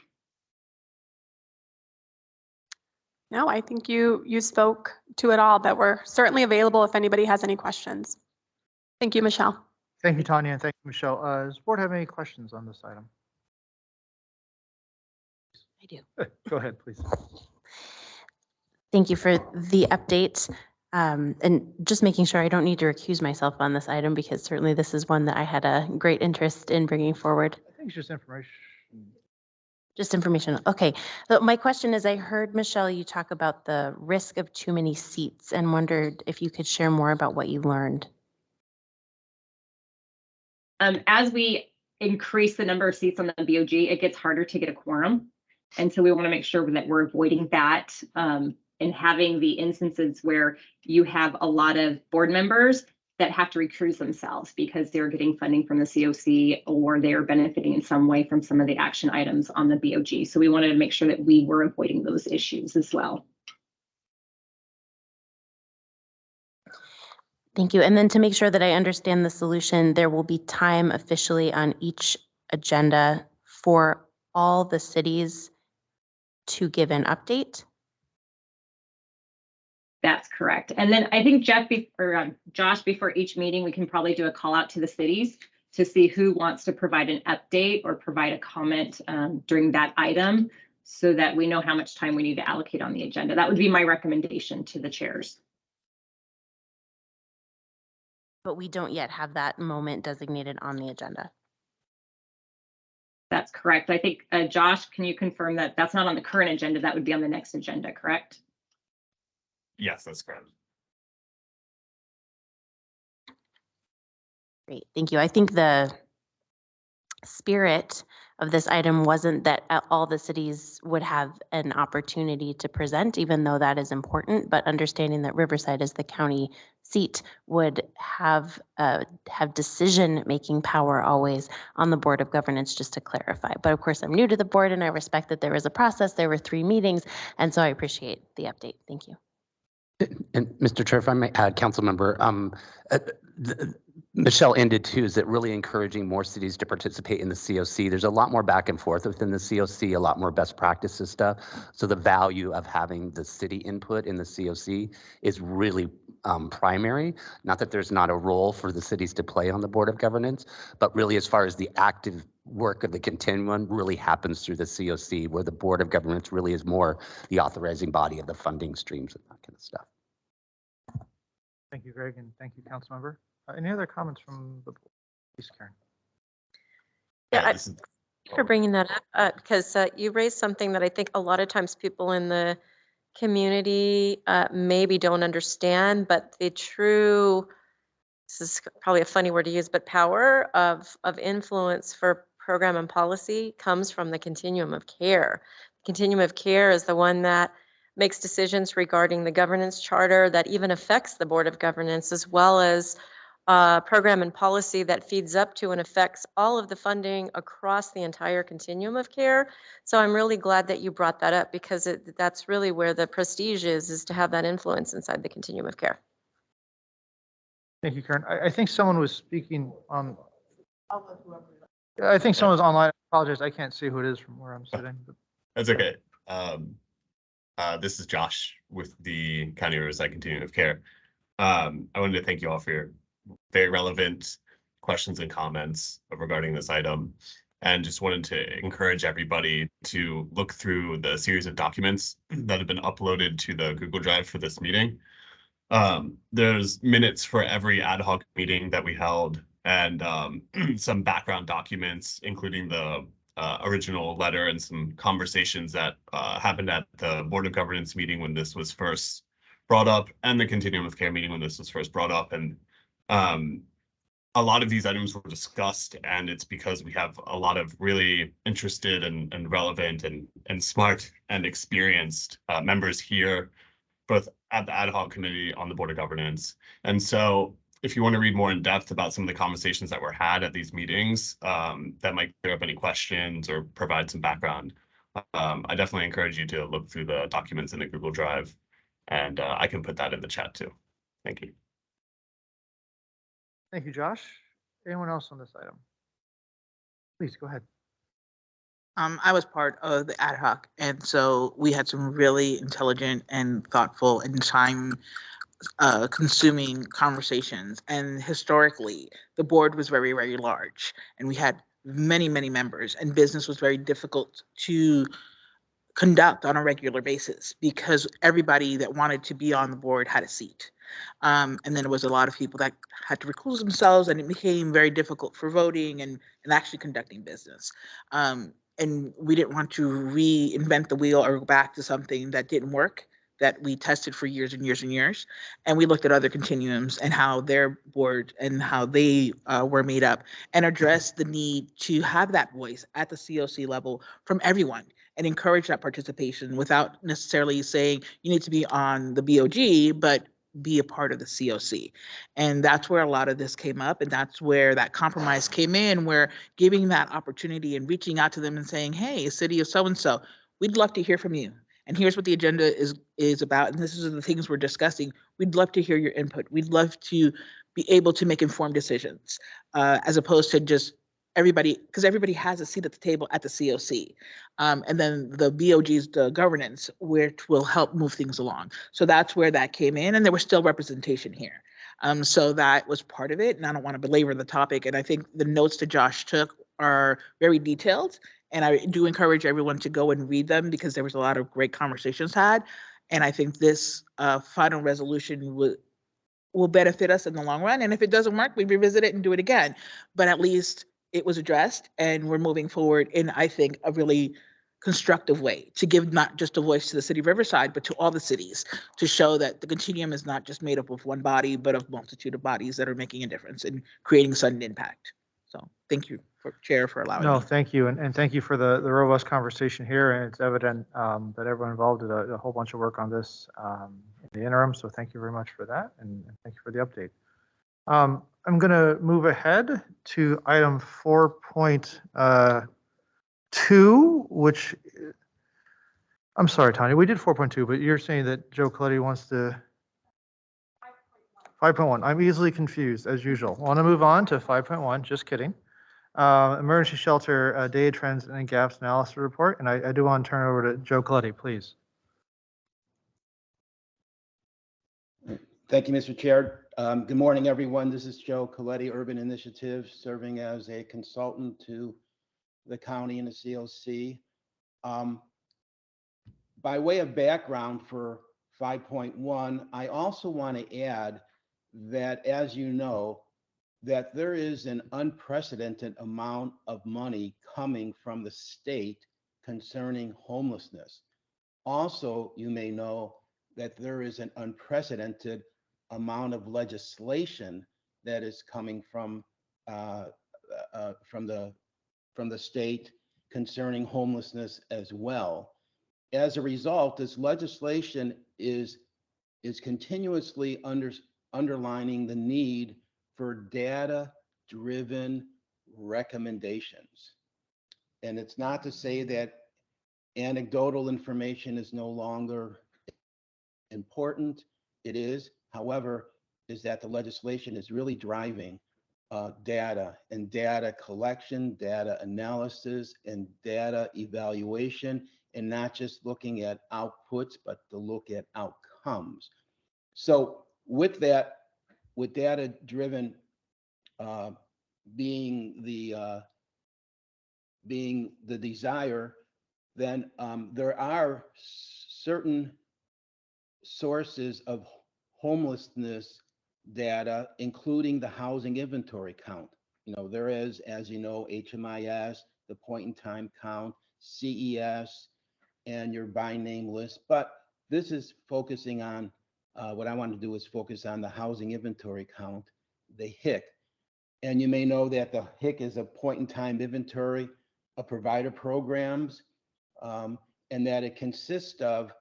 No, I think you spoke to it all, but we're certainly available if anybody has any questions. Thank you, Michelle. Thank you, Tanya, and thank you, Michelle. Does the board have any questions on this item? I do. Go ahead, please. Thank you for the update. And just making sure I don't need to recuse myself on this item, because certainly this is one that I had a great interest in bringing forward. I think it's just information. Just information. Okay. So my question is, I heard, Michelle, you talk about the risk of too many seats and wondered if you could share more about what you learned. As we increase the number of seats on the BOG, it gets harder to get a quorum. And so we want to make sure that we're avoiding that and having the instances where you have a lot of board members that have to recuse themselves because they're getting funding from the CoC or they're benefiting in some way from some of the action items on the BOG. So we wanted to make sure that we were avoiding those issues as well. Thank you. And then to make sure that I understand the solution, there will be time officially on each agenda for all the cities to give an update. That's correct. And then I think Josh, before each meeting, we can probably do a call out to the cities to see who wants to provide an update or provide a comment during that item so that we know how much time we need to allocate on the agenda. That would be my recommendation to the chairs. But we don't yet have that moment designated on the agenda. That's correct. I think, Josh, can you confirm that that's not on the current agenda? That would be on the next agenda, correct? Yes, that's correct. Great, thank you. I think the spirit of this item wasn't that all the cities would have an opportunity to present, even though that is important, but understanding that Riverside as the county seat would have decision-making power always on the Board of Governance, just to clarify. But of course, I'm new to the board and I respect that there was a process, there were 3 meetings, and so I appreciate the update. Thank you. And Mr. Chair, if I may add, council member, Michelle ended too, is that really encouraging more cities to participate in the CoC. There's a lot more back and forth within the CoC, a lot more best practices stuff. So the value of having the city input in the CoC is really primary. Not that there's not a role for the cities to play on the Board of Governance, but really as far as the active work of the continuum really happens through the CoC, where the Board of Governance really is more the authorizing body of the funding streams and that kind of stuff. Thank you, Greg, and thank you, Councilmember. Any other comments from the board? Please, Karen. Yeah, thank you for bringing that up because you raised something that I think a lot of times people in the community maybe don't understand, but the true, this is probably a funny word to use, but power of influence for program and policy comes from the continuum of care. The continuum of care is the one that makes decisions regarding the governance charter that even affects the Board of Governance, as well as program and policy that feeds up to and affects all of the funding across the entire continuum of care. So I'm really glad that you brought that up because that's really where the prestige is to have that influence inside the continuum of care. Thank you, Karen. I think someone was speaking on. I think someone was online. I apologize. I can't see who it is from where I'm sitting. But. That's okay. This is Josh with the County Riverside Continuum of Care. I wanted to thank you all for your very relevant questions and comments regarding this item, and just wanted to encourage everybody to look through the series of documents that have been uploaded to the Google Drive for this meeting. There's minutes for every ad hoc meeting that we held, and some background documents, including the original letter and some conversations that happened at the Board of Governance meeting when this was first brought up, and the Continuum of Care meeting when this was first brought up. And a lot of these items were discussed, and it's because we have a lot of really interested and relevant and smart and experienced members here, both at the ad hoc committee on the Board of Governance. And so if you want to read more in depth about some of the conversations that were had at these meetings, that might clear up any questions or provide some background, I definitely encourage you to look through the documents in the Google Drive, and I can put that in the chat too. Thank you. Thank you, Josh. Anyone else on this item? Please go ahead. I was part of the ad hoc, and so we had some really intelligent and thoughtful and time consuming conversations. And historically, the board was very, very large, and we had many, many members, and business was very difficult to conduct on a regular basis because everybody that wanted to be on the board had a seat. And then there was a lot of people that had to recluse themselves, and it became very difficult for voting and actually conducting business. and we didn't want to reinvent the wheel or go back to something that didn't work, that we tested for years and years and years. And we looked at other continuums and how their board and how they were made up, and addressed the need to have that voice at the CoC level from everyone and encourage that participation without necessarily saying you need to be on the BOG, but be a part of the CoC. And that's where a lot of this came up. And that's where that compromise came in, where giving that opportunity and reaching out to them and saying, hey, city of so-and-so, we'd love to hear from you. And here's what the agenda is about. And this is the things we're discussing. We'd love to hear your input. We'd love to be able to make informed decisions, as opposed to just everybody, because everybody has a seat at the table at the CoC. And then the BOG's the governance, which will help move things along. So that's where that came in, and there was still representation here. So that was part of it, and I don't want to belabor the topic. And I think the notes that Josh took are very detailed, and I do encourage everyone to go and read them because there was a lot of great conversations had. And I think this final resolution will benefit us in the long run. And if it doesn't work, we revisit it and do it again. But at least it was addressed, and we're moving forward in, I think, a really constructive way to give not just a voice to the city of Riverside, but to all the cities, to show that the continuum is not just made up of one body, but of multitude of bodies that are making a difference and creating sudden impact. So thank you, Chair, for allowing me. No, thank you. And thank you for the robust conversation here. And it's evident that everyone involved did a whole bunch of work on this in the interim. So thank you very much for that. And thank you for the update. I'm going to move ahead to item 4.2, which, I'm sorry, Tanya, we did 4.2, but you're saying that Joe Coletti wants to 5.1. I'm easily confused as usual. I want to move on to 5.1. Just kidding. Emergency shelter data trends and gaps analysis report. And I do want to turn it over to Joe Coletti, please. Thank you, Mr. Chair. Good morning, everyone. This is Joe Coletti, Urban Initiative, serving as a consultant to the county and the CoC. By way of background for 5.1, I also want to add that, as you know, that there is an unprecedented amount of money coming from the state concerning homelessness. Also, you may know that there is an unprecedented amount of legislation that is coming from the state concerning homelessness as well. As a result, this legislation is continuously underlining the need for data-driven recommendations. And it's not to say that anecdotal information is no longer important. It is, however, is that the legislation is really driving data and data collection, data analysis, and data evaluation, and not just looking at outputs, but to look at outcomes. So with that, with data-driven being the desire, then there are certain sources of homelessness data, including the housing inventory count. You know, there is, as you know, HMIS, the point in time count, CES, and your by name list. But this is focusing on, what I want to do is focus on the housing inventory count, the HIC. And you may know that the HIC is a point in time inventory of provider programs, and that it consists of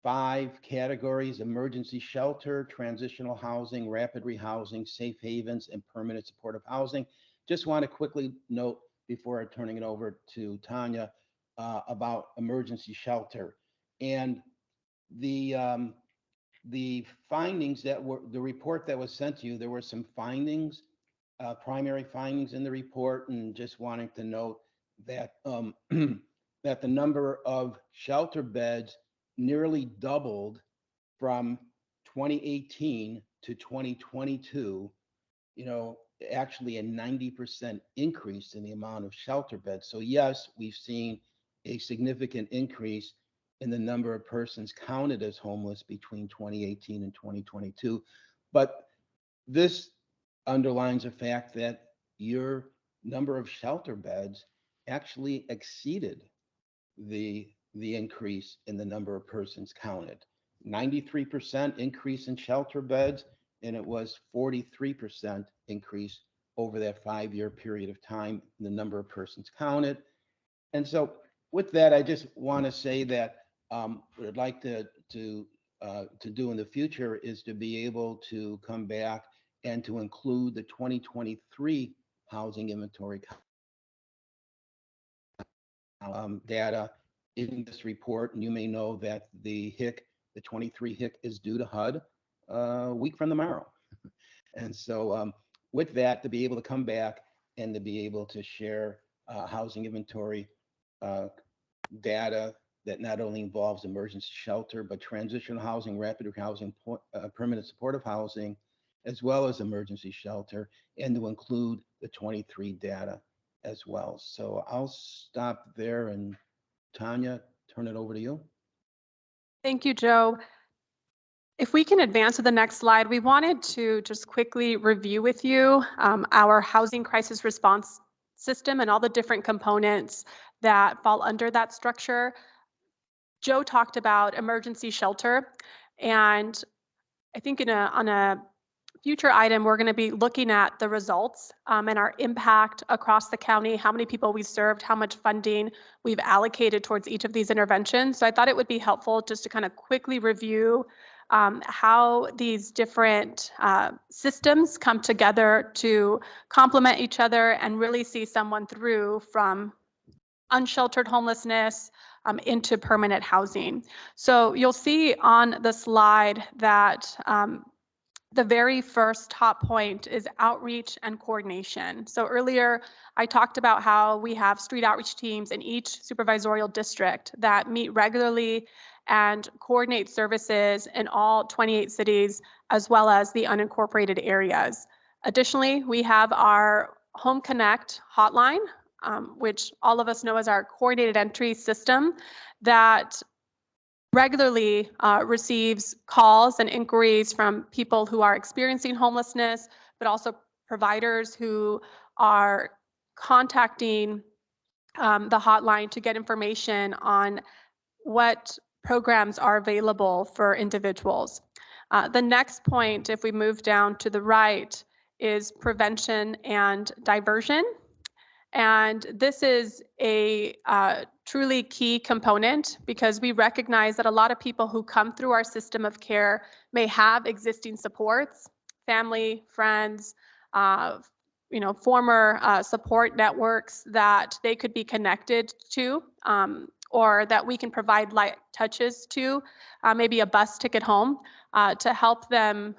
5 categories: emergency shelter, transitional housing, rapid rehousing, safe havens, and permanent supportive housing. Just want to quickly note before turning it over to Tanya about emergency shelter. And the findings that were, the report that was sent to you, there were some findings, primary findings in the report, and just wanting to note that that the number of shelter beds nearly doubled from 2018 to 2022, you know, actually a 90% increase in the amount of shelter beds. So yes, we've seen a significant increase in the number of persons counted as homeless between 2018 and 2022. But this underlines the fact that your number of shelter beds actually exceeded the increase in the number of persons counted. 93% increase in shelter beds, and it was 43% increase over that 5-year period of time, the number of persons counted. And so with that, I just want to say that what I'd like to do in the future is to be able to come back and to include the 2023 housing inventory data in this report. And you may know that the HIC, the 23 HIC, is due to HUD a week from tomorrow. And so with that, to be able to come back and to be able to share housing inventory data that not only involves emergency shelter, but transitional housing, rapid housing, permanent supportive housing, as well as emergency shelter, and to include the 23 data as well. So I'll stop there, and Tanya, turn it over to you. Thank you, Joe. If we can advance to the next slide, we wanted to just quickly review with you our housing crisis response system and all the different components that fall under that structure. Joe talked about emergency shelter, and I think on a future item, we're going to be looking at the results and our impact across the county, how many people we served, how much funding we've allocated towards each of these interventions. So I thought it would be helpful just to kind of quickly review how these different systems come together to complement each other and really see someone through from unsheltered homelessness into permanent housing. So you'll see on the slide that the very first top point is outreach and coordination. So earlier I talked about how we have street outreach teams in each supervisorial district that meet regularly and coordinate services in all 28 cities, as well as the unincorporated areas. Additionally, we have our Home Connect hotline, which all of us know as our coordinated entry system that regularly receives calls and inquiries from people who are experiencing homelessness, but also providers who are contacting the hotline to get information on what programs are available for individuals. The next point, if we move down to the right, is prevention and diversion. And this is a truly key component because we recognize that a lot of people who come through our system of care may have existing supports, family, friends, former support networks that they could be connected to, or that we can provide light touches to, maybe a bus ticket home, to help them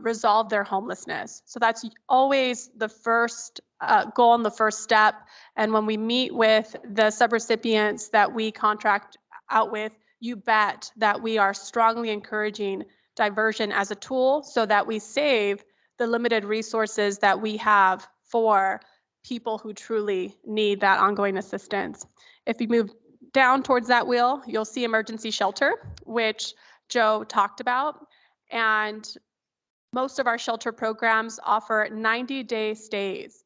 resolve their homelessness. So that's always the first goal and the first step. And when we meet with the subrecipients that we contract out with, you bet that we are strongly encouraging diversion as a tool so that we save the limited resources that we have for people who truly need that ongoing assistance. If you move down towards that wheel, you'll see emergency shelter, which Joe talked about. And most of our shelter programs offer 90-day stays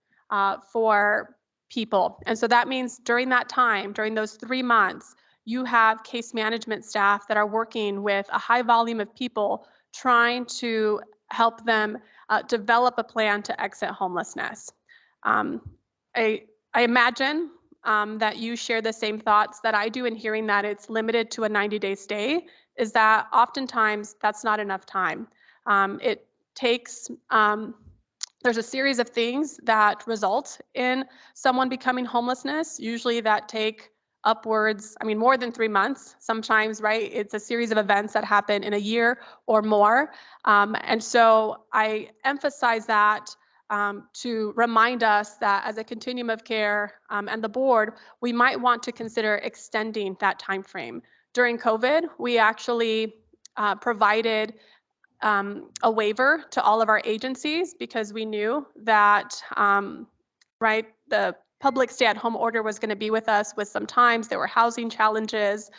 for people. And so that means during that time, during those 3 months, you have case management staff that are working with a high volume of people trying to help them develop a plan to exit homelessness. I imagine that you share the same thoughts that I do in hearing that it's limited to a 90-day stay, is that oftentimes that's not enough time. It takes, there's a series of things that result in someone becoming homelessness, usually that take upwards, more than 3 months sometimes, right? It's a series of events that happen in a year or more. And so I emphasize that to remind us that as a continuum of care and the board, we might want to consider extending that time frame. During COVID, we actually provided a waiver to all of our agencies because we knew that, the public stay-at-home order was going to be with us with some times. There were housing challenges.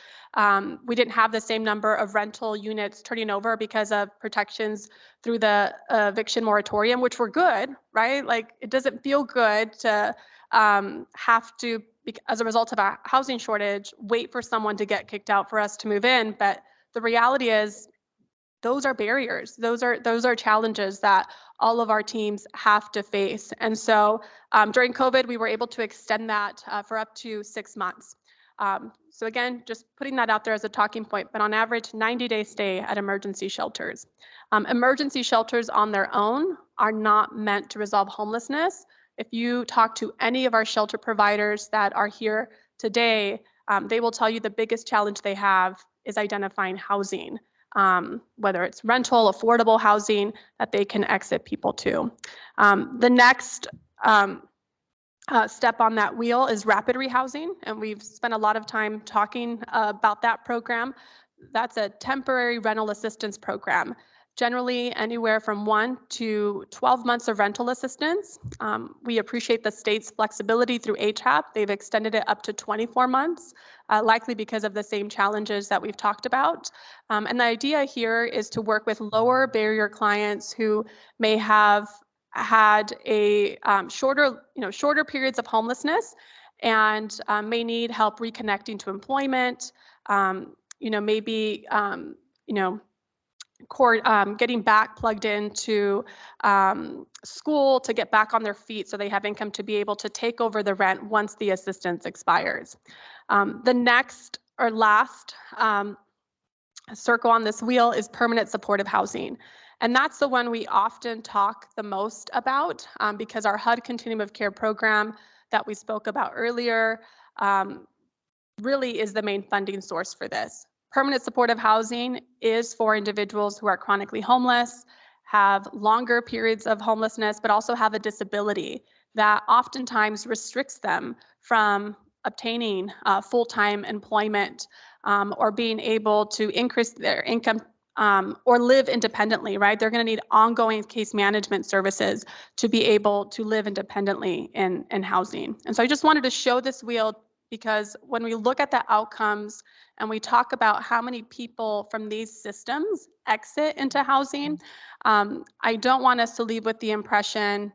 We didn't have the same number of rental units turning over because of protections through the eviction moratorium, which were good, right? Like, it doesn't feel good to have to as a result of a housing shortage, wait for someone to get kicked out for us to move in. But the reality is those are barriers. Those are challenges that all of our teams have to face. And so during COVID, we were able to extend that for up to 6 months. So again, just putting that out there as a talking point, but on average, 90-day stay at emergency shelters. Emergency shelters on their own are not meant to resolve homelessness. If you talk to any of our shelter providers that are here today, they will tell you the biggest challenge they have is identifying housing, whether it's rental, affordable housing that they can exit people to. The next step on that wheel is rapid rehousing, and we've spent a lot of time talking about that program. That's a temporary rental assistance program, generally anywhere from 1 to 12 months of rental assistance. We appreciate the state's flexibility through HAP. They've extended it up to 24 months, likely because of the same challenges that we've talked about. And the idea here is to work with lower barrier clients who may have had a shorter periods of homelessness and may need help reconnecting to employment, maybe getting back plugged into school to get back on their feet so they have income to be able to take over the rent once the assistance expires. The next or last circle on this wheel is permanent supportive housing. And that's the one we often talk the most about because our HUD Continuum of Care program that we spoke about earlier really is the main funding source for this. Permanent supportive housing is for individuals who are chronically homeless, have longer periods of homelessness, but also have a disability that oftentimes restricts them from obtaining full-time employment or being able to increase their income or live independently, right? They're going to need ongoing case management services to be able to live independently in housing. And so I just wanted to show this wheel because when we look at the outcomes and we talk about how many people from these systems exit into housing, I don't want us to leave with the impression,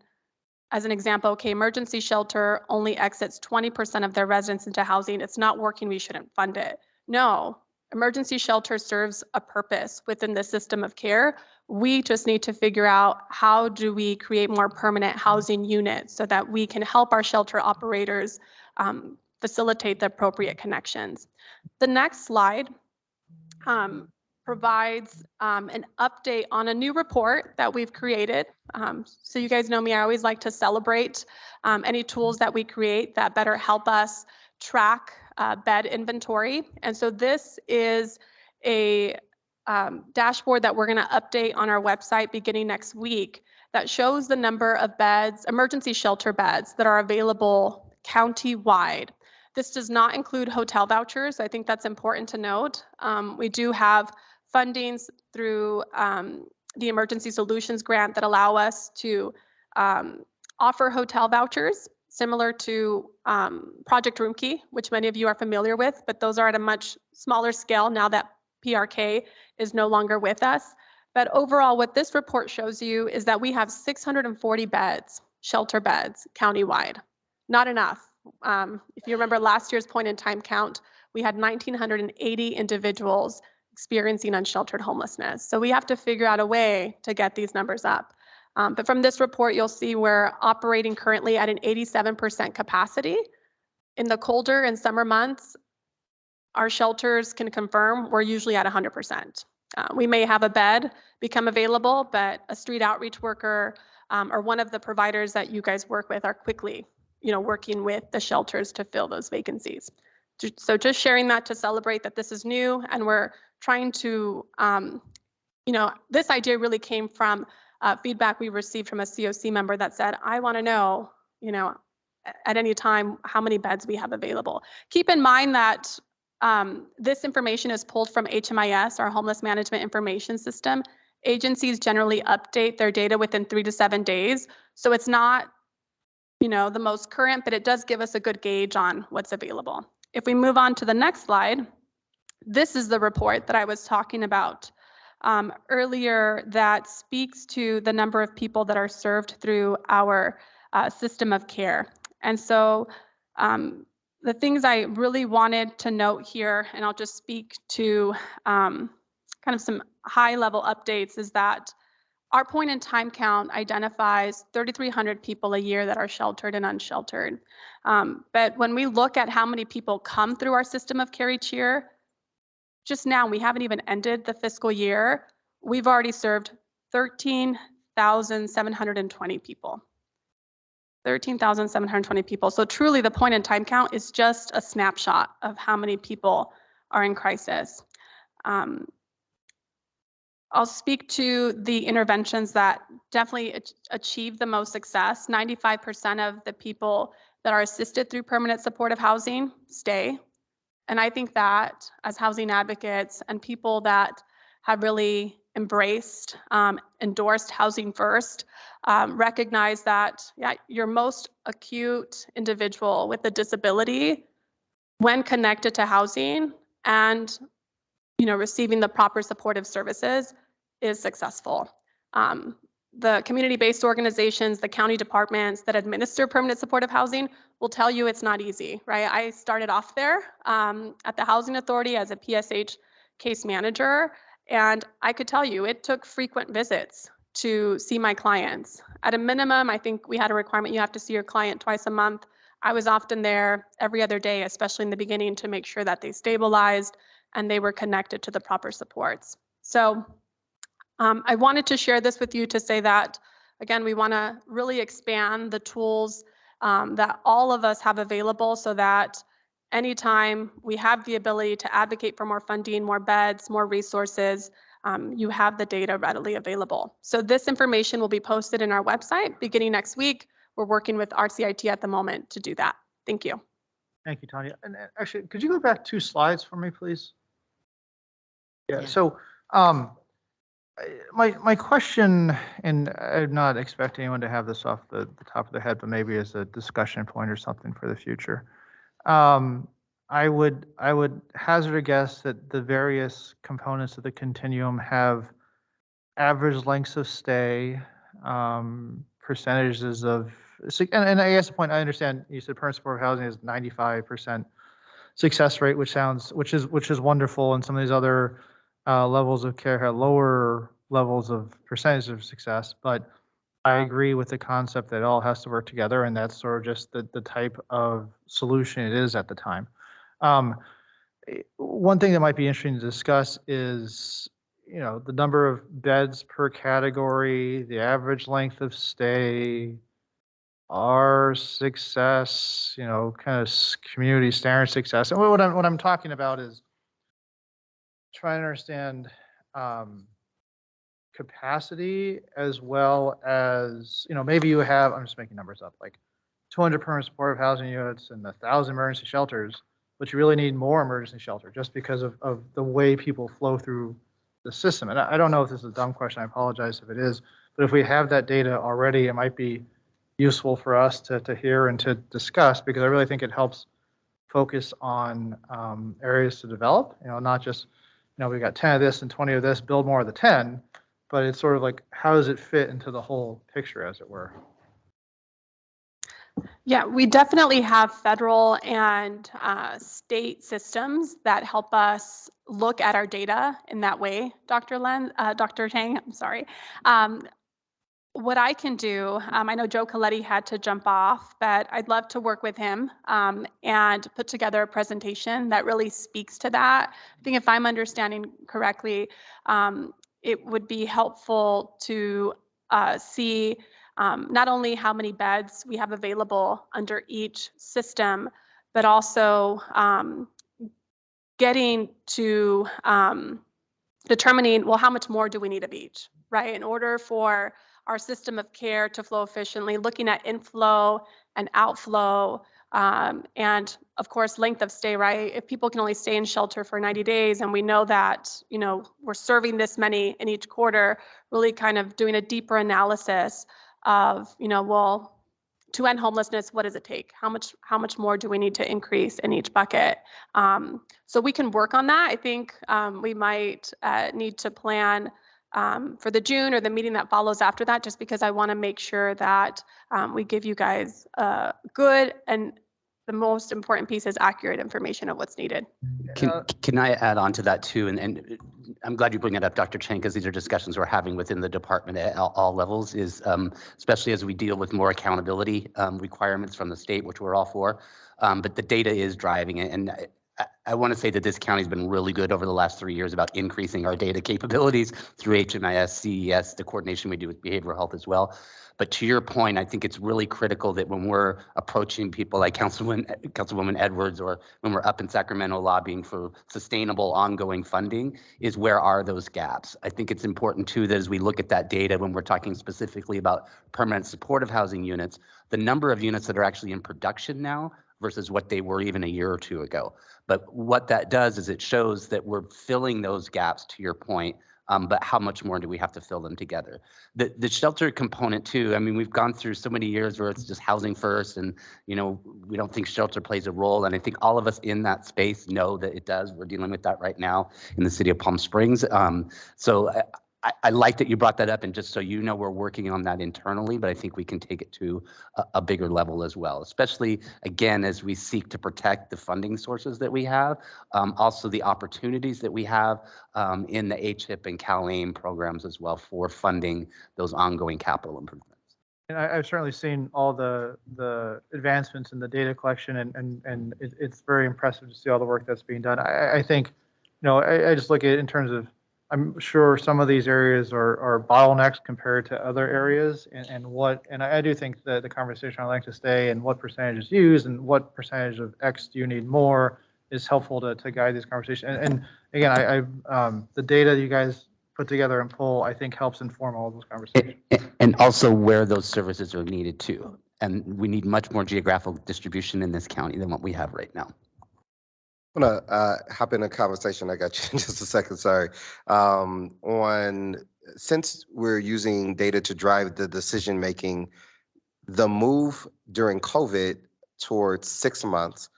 as an example, okay, emergency shelter only exits 20% of their residents into housing. It's not working, we shouldn't fund it. No, emergency shelter serves a purpose within the system of care. We just need to figure out how do we create more permanent housing units so that we can help our shelter operators facilitate the appropriate connections. The next slide provides an update on a new report that we've created. So you guys know me, I always like to celebrate any tools that we create that better help us track bed inventory. And so this is a dashboard that we're going to update on our website beginning next week that shows the number of beds, emergency shelter beds that are available county-wide. This does not include hotel vouchers. I think that's important to note. We do have fundings through the Emergency Solutions Grant that allow us to offer hotel vouchers, similar to Project Roomkey, which many of you are familiar with, but those are at a much smaller scale now that PRK is no longer with us. But overall, what this report shows you is that we have 640 beds, shelter beds, countywide. Not enough. If you remember last year's point in time count, we had 1,980 individuals experiencing unsheltered homelessness. So we have to figure out a way to get these numbers up. But from this report, you'll see we're operating currently at an 87% capacity. In the colder and summer months, our shelters can confirm we're usually at 100%. We may have a bed become available, but a street outreach worker or one of the providers that you guys work with are quickly working with the shelters to fill those vacancies. So just sharing that to celebrate that this is new, and we're trying to, this idea really came from feedback we received from a CoC member that said, I want to know, at any time how many beds we have available. Keep in mind that this information is pulled from HMIS, our Homeless Management Information System. Agencies generally update their data within 3 to 7 days. So it's not, the most current, but it does give us a good gauge on what's available. If we move on to the next slide, this is the report that I was talking about earlier that speaks to the number of people that are served through our system of care. And so the things I really wanted to note here, and I'll just speak to kind of some high level updates, is that our point in time count identifies 3,300 people a year that are sheltered and unsheltered. But when we look at how many people come through our system of care each year, just now, we haven't even ended the fiscal year, we've already served 13,720 people. 13,720 people. So truly the point in time count is just a snapshot of how many people are in crisis. I'll speak to the interventions that definitely achieve the most success. 95% of the people that are assisted through permanent supportive housing stay. And I think that as housing advocates and people that have really embraced, endorsed housing first, recognize that your most acute individual with a disability, when connected to housing and receiving the proper supportive services, is successful. The community-based organizations, the county departments that administer permanent supportive housing will tell you it's not easy, right? I started off there at the Housing Authority as a PSH case manager, and I could tell you it took frequent visits to see my clients. At a minimum, I think we had a requirement you have to see your client twice a month. I was often there every other day, especially in the beginning, to make sure that they stabilized and they were connected to the proper supports. So I wanted to share this with you to say that, again, we want to really expand the tools that all of us have available so that anytime we have the ability to advocate for more funding, more beds, more resources, you have the data readily available. So this information will be posted in our website beginning next week. We're working with RCIT at the moment to do that. Thank you. Thank you, Tanya. And actually, could you go back 2 slides for me, please? Yeah. So my question, and I'm not expecting anyone to have this off the top of their head, but maybe as a discussion point or something for the future. I would hazard a guess that the various components of the continuum have average lengths of stay, percentages of, and I guess the point I understand, you said permanent supportive housing is 95% success rate, which is wonderful, and some of these other levels of care have lower levels of percentage of success. But I agree with the concept that it all has to work together, and that's sort of just the type of solution it is at the time. One thing that might be interesting to discuss is, the number of beds per category, the average length of stay, our success, kind of community standard success. And what I'm talking about is trying to understand capacity, as well as, maybe you have, I'm just making numbers up, like 200 permanent supportive housing units and 1,000 emergency shelters, but you really need more emergency shelter just because of the way people flow through the system. And I don't know if this is a dumb question, I apologize if it is, but if we have that data already, it might be useful for us to hear and to discuss, because I really think it helps focus on areas to develop, not just, we got 10 of this and 20 of this, build more of the 10, but it's sort of like, how does it fit into the whole picture, as it were? Yeah, we definitely have federal and state systems that help us look at our data in that way, Dr. Chang, I'm sorry. What I can do, I know Joe Coletti had to jump off, but I'd love to work with him and put together a presentation that really speaks to that. I think if I'm understanding correctly, it would be helpful to see not only how many beds we have available under each system, but also getting to determining, well, how much more do we need of each, right? In order for our system of care to flow efficiently, looking at inflow and outflow, and of course, length of stay, right? If people can only stay in shelter for 90 days, and we know that, we're serving this many in each quarter, really kind of doing a deeper analysis of, well, to end homelessness, what does it take? How much more do we need to increase in each bucket? So we can work on that. I think we might need to plan for the June or the meeting that follows after that, just because I want to make sure that we give you guys a good and the most important piece is accurate information of what's needed. Can I add on to that too? And I'm glad you bring it up, Dr. Chen, because these are discussions we're having within the department at all levels, is especially as we deal with more accountability requirements from the state, which we're all for. But the data is driving it. And I want to say that this county has been really good over the last 3 years about increasing our data capabilities through HMIS, CES, the coordination we do with behavioral health as well. But to your point, I think it's really critical that when we're approaching people like Councilwoman Edwards, or when we're up in Sacramento lobbying for sustainable ongoing funding, is where are those gaps? I think it's important too that as we look at that data, when we're talking specifically about permanent supportive housing units, the number of units that are actually in production now versus what they were even a year or two ago. But what that does is it shows that we're filling those gaps, to your point, but how much more do we have to fill them together? The shelter component too, I mean, we've gone through so many years where it's just housing first, and we don't think shelter plays a role. And I think all of us in that space know that it does. We're dealing with that right now in the city of Palm Springs. So I like that you brought that up, and just so you know, we're working on that internally, but I think we can take it to a bigger level as well, especially again, as we seek to protect the funding sources that we have, also the opportunities that we have in the HIP and CalAIM programs as well for funding those ongoing capital improvements. And I've certainly seen all the advancements in the data collection, and it's very impressive to see all the work that's being done. I think, I just look at it in terms of, I'm sure some of these areas are bottlenecks compared to other areas, and I do think that the conversation I like to stay and what percentage is used and what percentage of X do you need more is helpful to guide this conversation. And again, the data you guys put together and pull, I think helps inform all of those conversations. And also where those services are needed too. And we need much more geographical distribution in this county than what we have right now. I'm gonna hop in a conversation. I got you in just a second. Sorry. Since we're using data to drive the decision making, the move during COVID towards 6 months,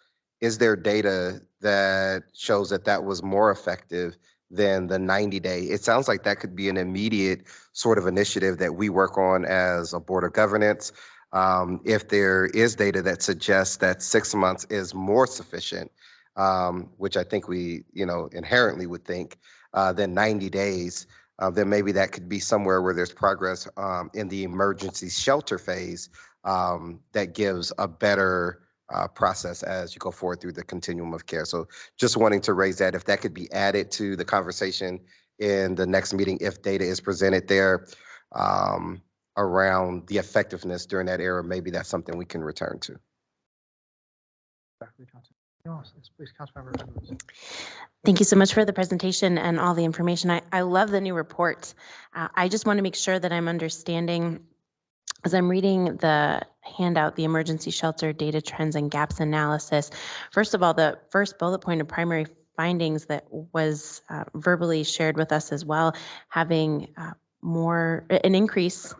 is there data that shows that was more effective than the 90-day? It sounds like that could be an immediate sort of initiative that we work on as a board of governance. If there is data that suggests that 6 months is more sufficient, which I think we, inherently would think, than 90 days, then maybe that could be somewhere where there's progress in the emergency shelter phase that gives a better process as you go forward through the continuum of care. So just wanting to raise that, if that could be added to the conversation in the next meeting, if data is presented there around the effectiveness during that era, maybe that's something we can return to. Thank you so much for the presentation and all the information. I love the new report. I just want to make sure that I'm understanding, as I'm reading the handout, the emergency shelter data trends and gaps analysis. First of all, the first bullet point of primary findings that was verbally shared with us as well, having an increase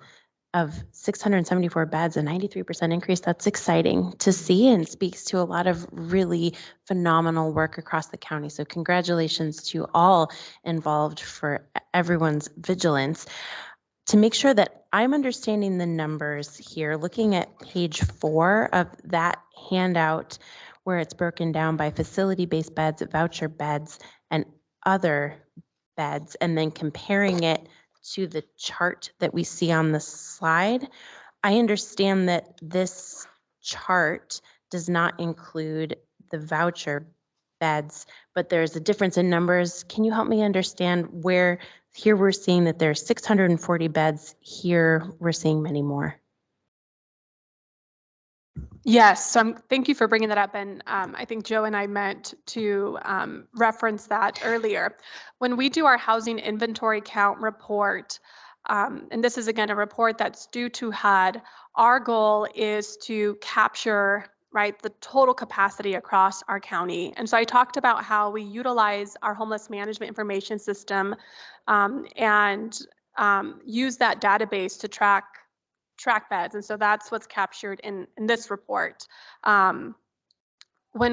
of 674 beds, a 93% increase. That's exciting to see and speaks to a lot of really phenomenal work across the county. So congratulations to all involved for everyone's vigilance. To make sure that I'm understanding the numbers here, looking at page 4 of that handout where it's broken down by facility-based beds, voucher beds, and other beds, and then comparing it to the chart that we see on the slide, I understand that this chart does not include the voucher beds, but there's a difference in numbers. Can you help me understand where here we're seeing that there's 640 beds, here we're seeing many more? Yes, thank you for bringing that up. And I think Joe and I meant to reference that earlier. When we do our housing inventory count report, and this is again a report that's due to HUD, our goal is to capture the total capacity across our county. And so I talked about how we utilize our homeless management information system and use that database to track beds. And so that's what's captured in this report. When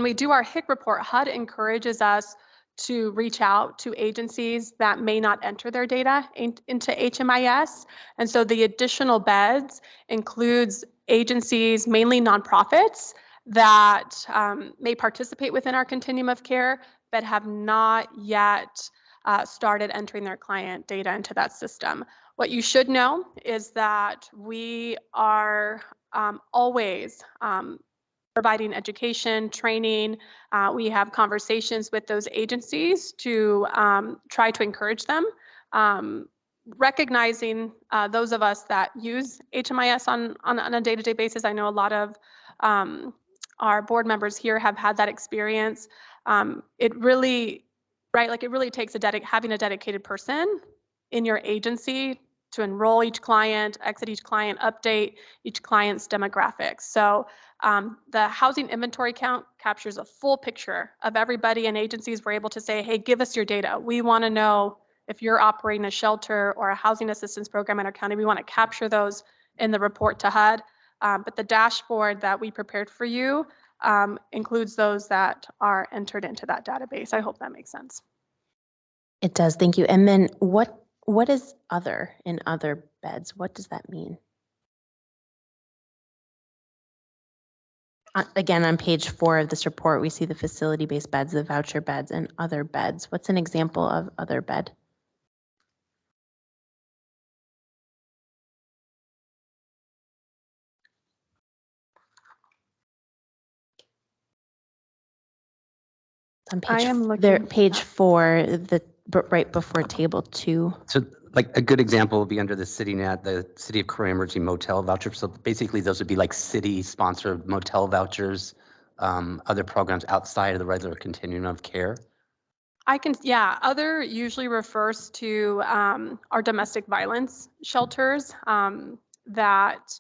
we do our HIC report, HUD encourages us to reach out to agencies that may not enter their data into HMIS. And so the additional beds includes agencies, mainly nonprofits, that may participate within our continuum of care, but have not yet started entering their client data into that system. What you should know is that we are always providing education, training. We have conversations with those agencies to try to encourage them. Recognizing those of us that use HMIS on a day-to-day basis. I know a lot of our board members here have had that experience. It really, right, like it really takes having a dedicated person in your agency to enroll each client, exit each client, update each client's demographics. So the housing inventory count captures a full picture of everybody, and agencies were able to say, hey, give us your data. We want to know if you're operating a shelter or a housing assistance program in our county. We want to capture those in the report to HUD. But the dashboard that we prepared for you includes those that are entered into that database. I hope that makes sense. It does. Thank you. And then what is other in other beds? What does that mean? Again, on page 4 of this report, we see the facility-based beds, the voucher beds, and other beds. What's an example of other bed? On page, I am looking there, page 4, right before table 2. So like a good example would be under the city net, the City of Correa Emergency Motel voucher. So basically those would be like city sponsored motel vouchers, other programs outside of the regular continuum of care. Yeah, other usually refers to our domestic violence shelters that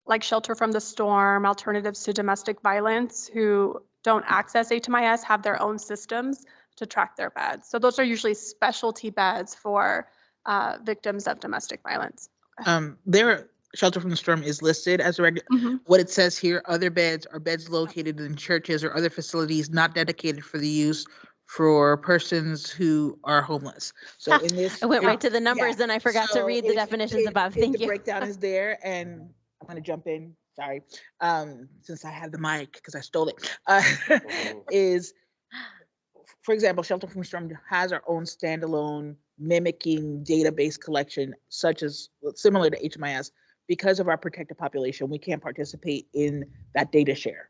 like Shelter from the Storm, Alternatives to Domestic Violence, who don't access HMIS, have their own systems to track their beds. So those are usually specialty beds for victims of domestic violence. Their Shelter from the Storm is listed as a regular. What it says here, other beds are beds located in churches or other facilities not dedicated for the use for persons who are homeless. So in this, I went right to the numbers and I forgot to read the definitions above. Thank the you. breakdown is there, and I'm going to jump in. Sorry, since I have the mic because I stole it. Is, for example, Shelter from Storm has our own standalone mimicking database collection, such as similar to HMIS. Because of our protected population, we can't participate in that data share.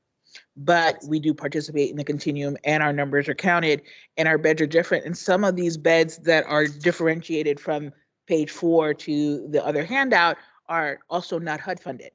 But we do participate in the continuum, and our numbers are counted, and our beds are different. And some of these beds that are differentiated from page 4 to the other handout are also not HUD funded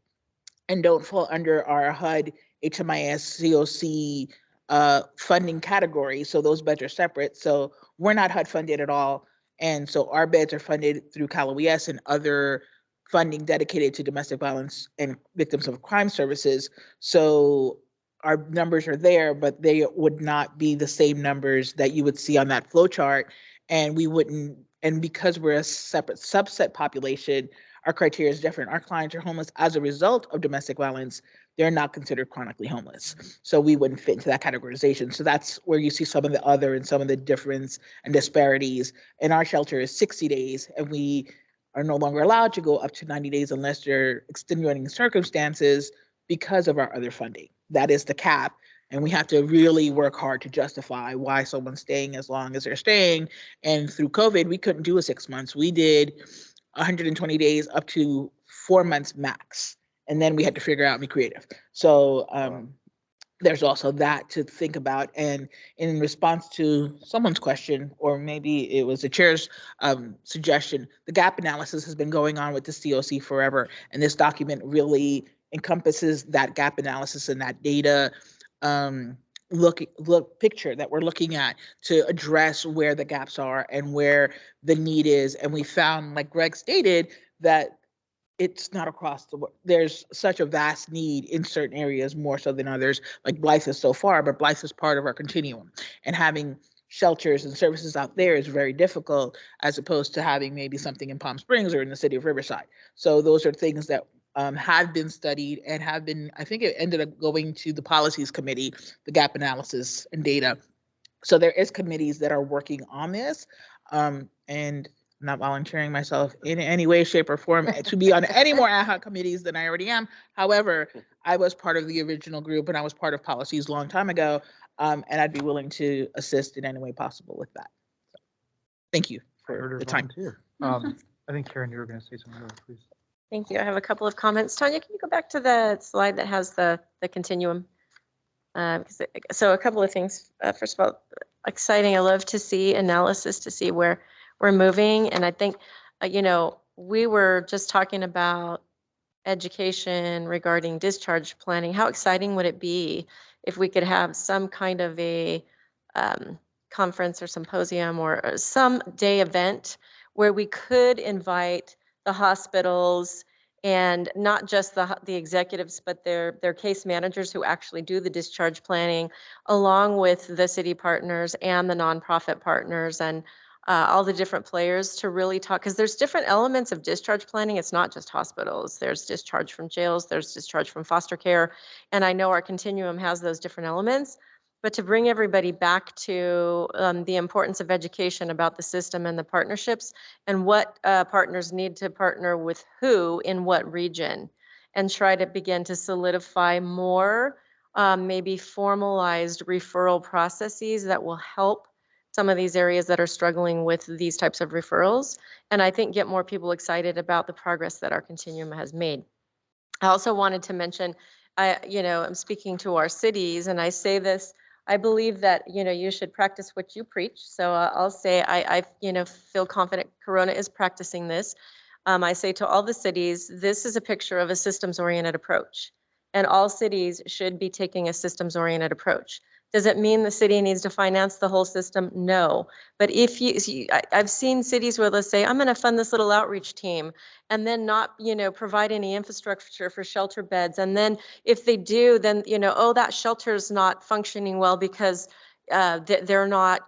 and don't fall under our HUD, HMIS, CoC funding category. So those beds are separate. So we're not HUD funded at all. And so our beds are funded through CalOES and other funding dedicated to domestic violence and victims of crime services. So our numbers are there, but they would not be the same numbers that you would see on that flow chart. And we wouldn't, and because we're a separate subset population, our criteria is different. Our clients are homeless as a result of domestic violence. They're not considered chronically homeless. So we wouldn't fit into that categorization. So that's where you see some of the other and some of the difference and disparities. And our shelter is 60 days, and we are no longer allowed to go up to 90 days unless there are extenuating circumstances because of our other funding. That is the cap. And we have to really work hard to justify why someone's staying as long as they're staying. And through COVID, we couldn't do a 6 months. We did 120 days up to 4 months max. And then we had to figure out and be creative. So there's also that to think about. And in response to someone's question, or maybe it was the chair's suggestion, the gap analysis has been going on with the CoC forever. And this document really encompasses that gap analysis and that data picture that we're looking at to address where the gaps are and where the need is. And we found, like Greg stated, that it's not across the world. There's such a vast need in certain areas, more so than others, like Blythe is so far, but Blythe is part of our continuum. And having shelters and services out there is very difficult, as opposed to having maybe something in Palm Springs or in the city of Riverside. So those are things that have been studied and have been, I think it ended up going to the policies committee, the gap analysis and data. So there is committees that are working on this. And I'm not volunteering myself in any way, shape, or form to be on any more ad hoc committees than I already am. However, I was part of the original group and I was part of policies a long time ago, and I'd be willing to assist in any way possible with that. So, thank you for the time. I think Karen, you were going to say something, please. Thank you. I have a couple of comments. Tanya, can you go back to the slide that has the continuum? So a couple of things. First of all, exciting. I love to see analysis to see where we're moving. And I think, you know, we were just talking about education regarding discharge planning. How exciting would it be if we could have some kind of a conference or symposium or some day event where we could invite the hospitals and not just the executives, but their case managers who actually do the discharge planning, along with the city partners and the nonprofit partners and all the different players to really talk, because there's different elements of discharge planning. It's not just hospitals. There's discharge from jails, there's discharge from foster care, and I know our continuum has those different elements. But to bring everybody back to the importance of education about the system and the partnerships and what partners need to partner with who in what region, and try to begin to solidify more maybe formalized referral processes that will help some of these areas that are struggling with these types of referrals. And I think get more people excited about the progress that our continuum has made. I also wanted to mention, I'm speaking to our cities and I say this, I believe that, you should practice what you preach. So I'll say, I feel confident Corona is practicing this. I say to all the cities, this is a picture of a systems-oriented approach. And all cities should be taking a systems-oriented approach. Does it mean the city needs to finance the whole system? No. But if I've seen cities where they'll say, I'm going to fund this little outreach team and then not, provide any infrastructure for shelter beds. And then if they do, then, oh, that shelter's not functioning well because they're not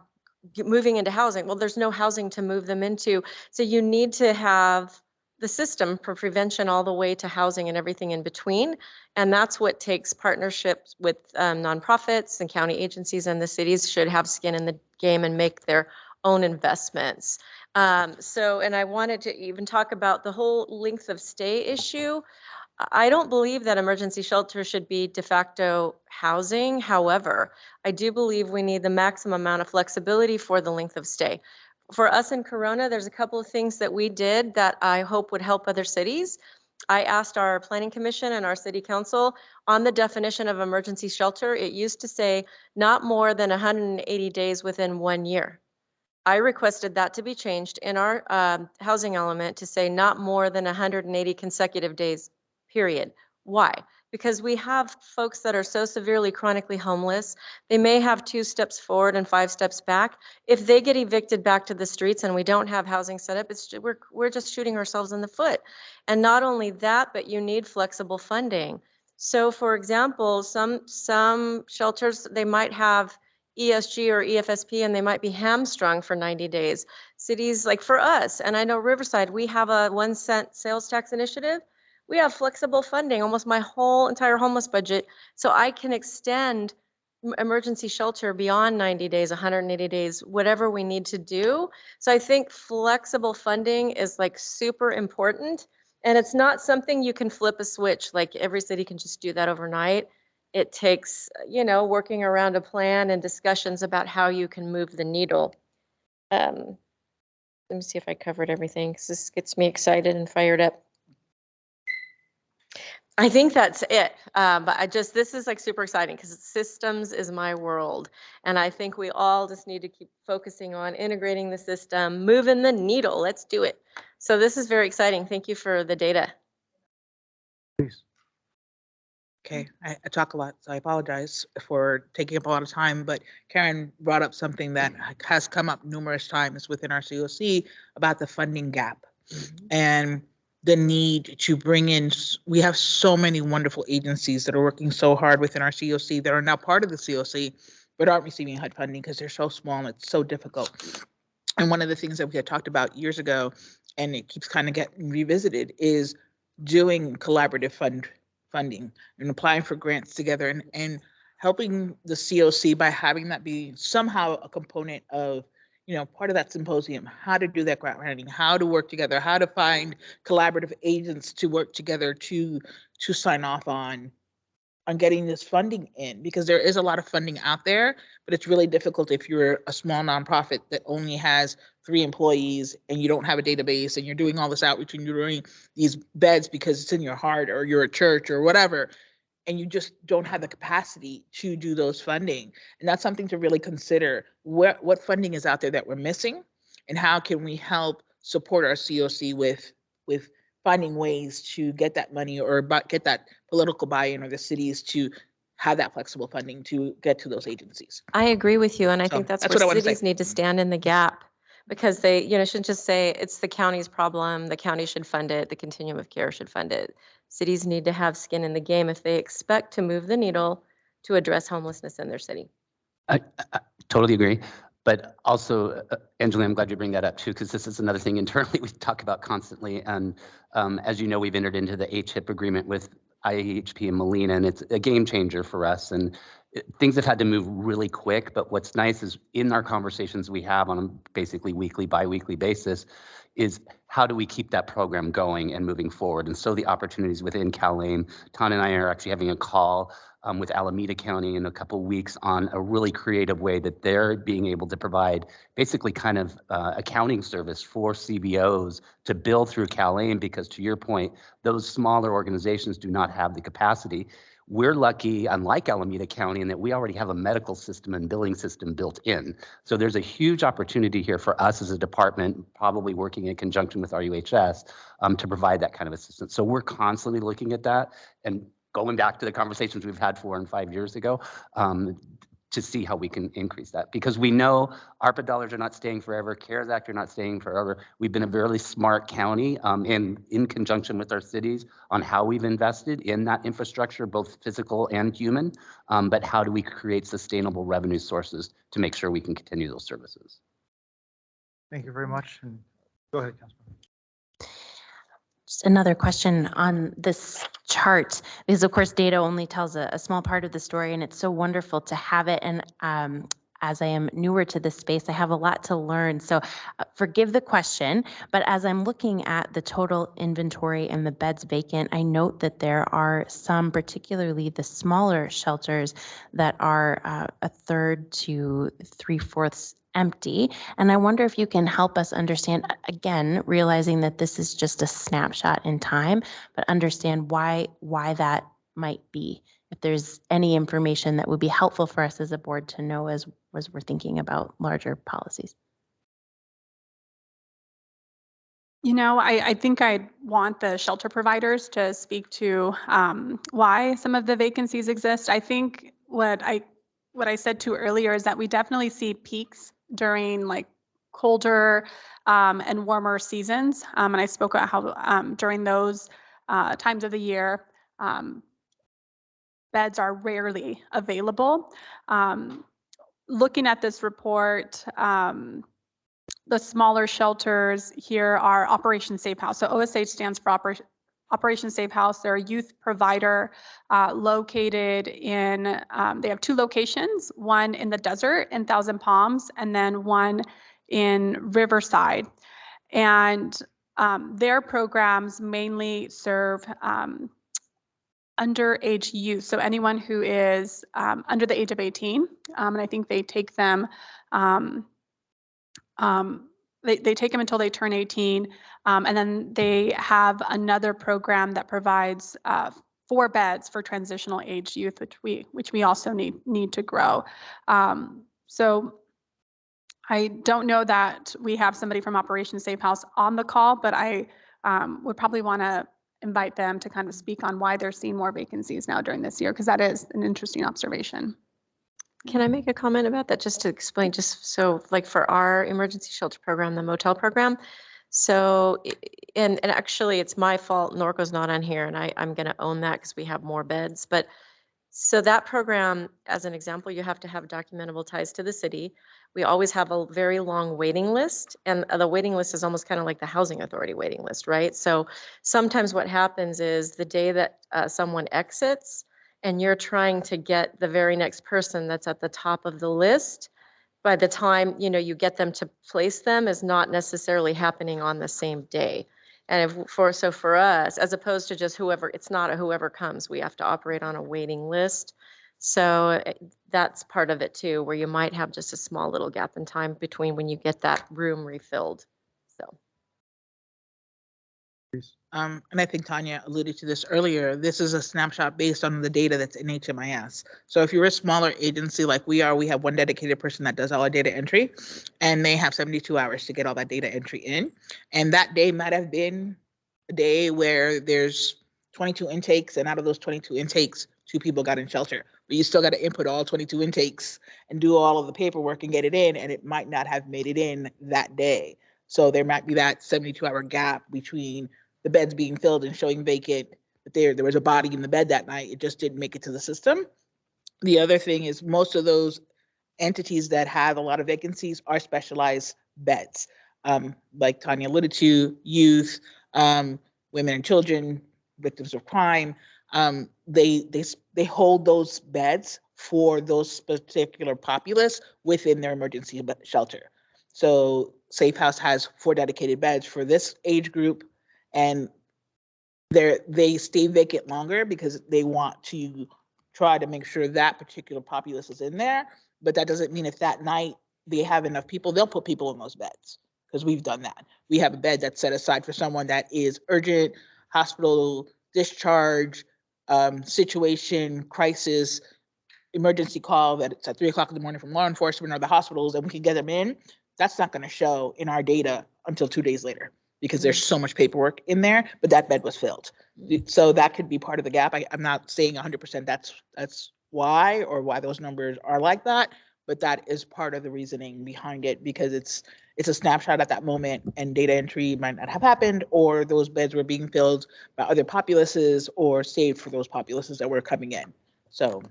moving into housing. Well, there's no housing to move them into. So you need to have the system for prevention all the way to housing and everything in between. And that's what takes partnerships with nonprofits and county agencies, and the cities should have skin in the game and make their own investments. And I wanted to even talk about the whole length of stay issue. I don't believe that emergency shelter should be de facto housing. However, I do believe we need the maximum amount of flexibility for the length of stay. For us in Corona, there's a couple of things that we did that I hope would help other cities. I asked our planning commission and our city council on the definition of emergency shelter. It used to say not more than 180 days within 1 year. I requested that to be changed in our housing element to say not more than 180 consecutive days, period. Why? Because we have folks that are so severely chronically homeless, they may have 2 steps forward and 5 steps back. If they get evicted back to the streets and we don't have housing set up, we're just shooting ourselves in the foot. And not only that, but you need flexible funding. So for example, some shelters, they might have ESG or EFSP and they might be hamstrung for 90 days. Cities like for us, and I know Riverside, we have a 1 cent sales tax initiative. We have flexible funding, almost my whole entire homeless budget. So I can extend emergency shelter beyond 90 days, 180 days, whatever we need to do. So I think flexible funding is like super important. And it's not something you can flip a switch, like every city can just do that overnight. It takes, working around a plan and discussions about how you can move the needle. Let me see if I covered everything, because this gets me excited and fired up. I think that's it. But this is like super exciting because systems is my world. And I think we all just need to keep focusing on integrating the system, moving the needle. Let's do it. So this is very exciting. Thank you for the data. Please. Okay, I talk a lot, so I apologize for taking up a lot of time, but Karen brought up something that has come up numerous times within our CoC about the funding gap. And the need to bring in, we have so many wonderful agencies that are working so hard within our CoC that are now part of the CoC, but aren't receiving HUD funding because they're so small and it's so difficult. And one of the things that we had talked about years ago, and it keeps kind of getting revisited, is doing collaborative funding and applying for grants together and helping the CoC by having that be somehow a component of part of that symposium, how to do that grant writing, how to work together, how to find collaborative agents to work together to sign off on getting this funding in, because there is a lot of funding out there, but it's really difficult if you're a small nonprofit that only has 3 employees and you don't have a database and you're doing all this outreach and you're doing these beds because it's in your heart, or you're a church or whatever, and you just don't have the capacity to do those funding. And that's something to really consider. What funding is out there that we're missing, and how can we help support our CoC with finding ways to get that money, or get that political buy-in, or the cities to have that flexible funding to get to those agencies. I agree with you, and I think that's what I where wanna cities say. need to stand in the gap, because they, shouldn't just say it's the county's problem, the county should fund it, the continuum of care should fund it. Cities need to have skin in the game if they expect to move the needle to address homelessness in their city. I totally agree. But also, Angela, I'm glad you bring that up too, because this is another thing internally we talk about constantly. And as you know, we've entered into the HIP agreement with IHP and Molina, and it's a game changer for us. And things have had to move really quick. But what's nice is in our conversations we have on a basically weekly, bi-weekly basis, is how do we keep that program going and moving forward? And so the opportunities within CalAIM, Tanya and I are actually having a call with Alameda County in a couple weeks on a really creative way that they're being able to provide basically kind of accounting service for CBOs to bill through CalAIM, because to your point, those smaller organizations do not have the capacity. We're lucky, unlike Alameda County, in that we already have a medical system and billing system built in. So there's a huge opportunity here for us as a department, probably working in conjunction with RUHS, to provide that kind of assistance. So we're constantly looking at that, and going back to the conversations we've had 4 and 5 years ago, to see how we can increase that. Because we know ARPA dollars are not staying forever, CARES Act are not staying forever. We've been a very smart county, and in conjunction with our cities on how we've invested in that infrastructure, both physical and human, but how do we create sustainable revenue sources to make sure we can continue those services? Thank you very much. And go ahead, Councilman. Just another question on this chart, because of course data only tells a small part of the story, and it's so wonderful to have it. And as I am newer to this space, I have a lot to learn. So forgive the question, but as I'm looking at the total inventory and the beds vacant, I note that there are some, particularly the smaller shelters, that are 1/3 to 3/4 empty. And I wonder if you can help us understand, again, realizing that this is just a snapshot in time, but understand why that might be. If there's any information that would be helpful for us as a board to know as we're thinking about larger policies. I think I'd want the shelter providers to speak to why some of the vacancies exist. I think what I said to earlier is that we definitely see peaks during like colder and warmer seasons. And I spoke about how during those times of the year, beds are rarely available. Looking at this report, the smaller shelters here are Operation Safe House. So OSH stands for Operation Safe House. They're a youth provider located in, they have 2 locations, one in the desert in Thousand Palms, and then one in Riverside. And their programs mainly serve underage youth, so anyone who is under the age of 18. And I think they take them they take them until they turn 18, and then they have another program that provides 4 beds for transitional age youth, which we also need to grow. So I don't know that we have somebody from Operation Safe House on the call, but I would probably want to invite them to kind of speak on why they're seeing more vacancies now during this year, because that is an interesting observation. Can I make a comment about that, just to explain, just so like for our emergency shelter program, the motel program? So, and actually it's my fault, Norco's not on here, and I'm going to own that because we have more beds. But so that program, as an example, you have to have documentable ties to the city. We always have a very long waiting list, and the waiting list is almost kind of like the housing authority waiting list, right? So sometimes what happens is the day that someone exits and you're trying to get the very next person that's at the top of the list, by the time, you get them to place them is not necessarily happening on the same day. And for us, as opposed to just whoever, it's not a whoever comes, we have to operate on a waiting list. So that's part of it too, where you might have just a small little gap in time between when you get that room refilled. So. And I think Tanya alluded to this earlier. This is a snapshot based on the data that's in HMIS. So if you're a smaller agency like we are, we have one dedicated person that does all our data entry, and they have 72 hours to get all that data entry in. And that day might have been a day where there's 22 intakes, and out of those 22 intakes, 2 people got in shelter. But you still got to input all 22 intakes and do all of the paperwork and get it in, and it might not have made it in that day. So there might be that 72-hour gap between the beds being filled and showing vacant, but there was a body in the bed that night. It just didn't make it to the system. The other thing is most of those entities that have a lot of vacancies are specialized beds. Like Tanya alluded to, youth, women and children, victims of crime. They hold those beds for those particular populace within their emergency shelter. So Safe House has 4 dedicated beds for this age group, and they stay vacant longer because they want to try to make sure that particular populace is in there. But that doesn't mean if that night they have enough people, they'll put people in those beds, because we've done that. We have a bed that's set aside for someone that is urgent, hospital discharge, situation, crisis, emergency call that it's at 3 o'clock in the morning from law enforcement or the hospitals, and we can get them in. That's not going to show in our data until 2 days later, because there's so much paperwork in there, but that bed was filled. So that could be part of the gap. I'm not saying 100% that's why, or why those numbers are like that, but that is part of the reasoning behind it, because it's a snapshot at that moment, and data entry might not have happened, or those beds were being filled by other populaces or saved for those populaces that were coming in. So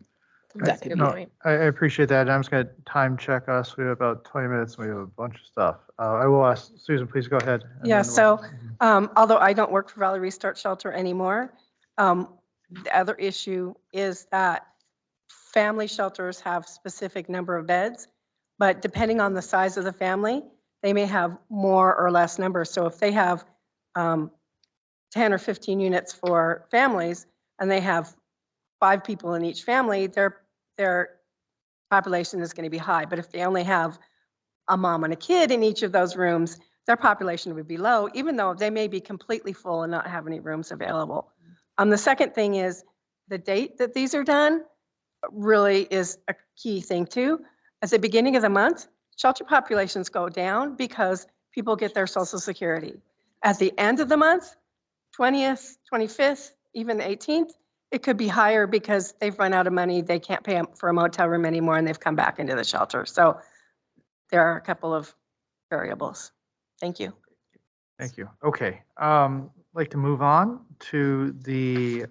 that could be it. I appreciate that. I'm just going to time check us. We have about 20 minutes. And we have a bunch of stuff. I will ask Susan, please go ahead. Yeah, so although I don't work for Valley Restart Shelter anymore, the other issue is that family shelters have specific number of beds, but depending on the size of the family, they may have more or less numbers. So if they have 10 or 15 units for families, and they have 5 people in each family, their population is going to be high. But if they only have a mom and a kid in each of those rooms, their population would be low, even though they may be completely full and not have any rooms available. The second thing is the date that these are done really is a key thing too. At the beginning of the month, shelter populations go down because people get their Social Security. At the end of the month, 20th, 25th, even the 18th, it could be higher because they've run out of money. They can't pay for a motel room anymore, and they've come back into the shelter. So there are a couple of variables. Thank you. Thank you. Okay. I'd like to move on to the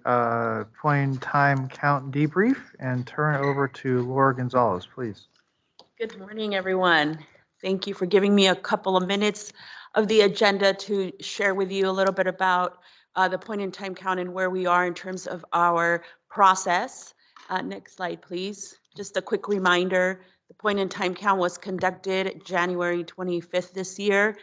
point in time count debrief and turn it over to Laura Gonzalez, please. Good morning, everyone. Thank you for giving me a couple of minutes of the agenda to share with you a little bit about the point in time count and where we are in terms of our process. Next slide, please. Just a quick reminder, the point in time count was conducted January 25th this year.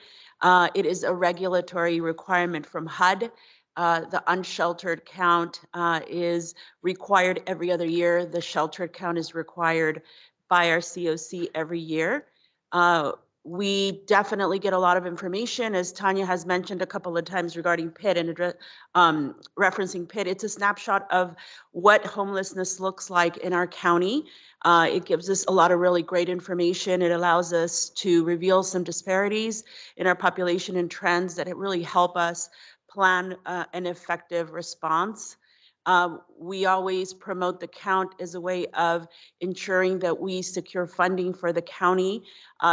It is a regulatory requirement from HUD. The unsheltered count is required every other year. The sheltered count is required by our CoC every year. We definitely get a lot of information, as Tanya has mentioned a couple of times regarding PIT and referencing PIT. It's a snapshot of what homelessness looks like in our county. It gives us a lot of really great information. It allows us to reveal some disparities in our population and trends that really help us plan an effective response. We always promote the count as a way of ensuring that we secure funding for the county.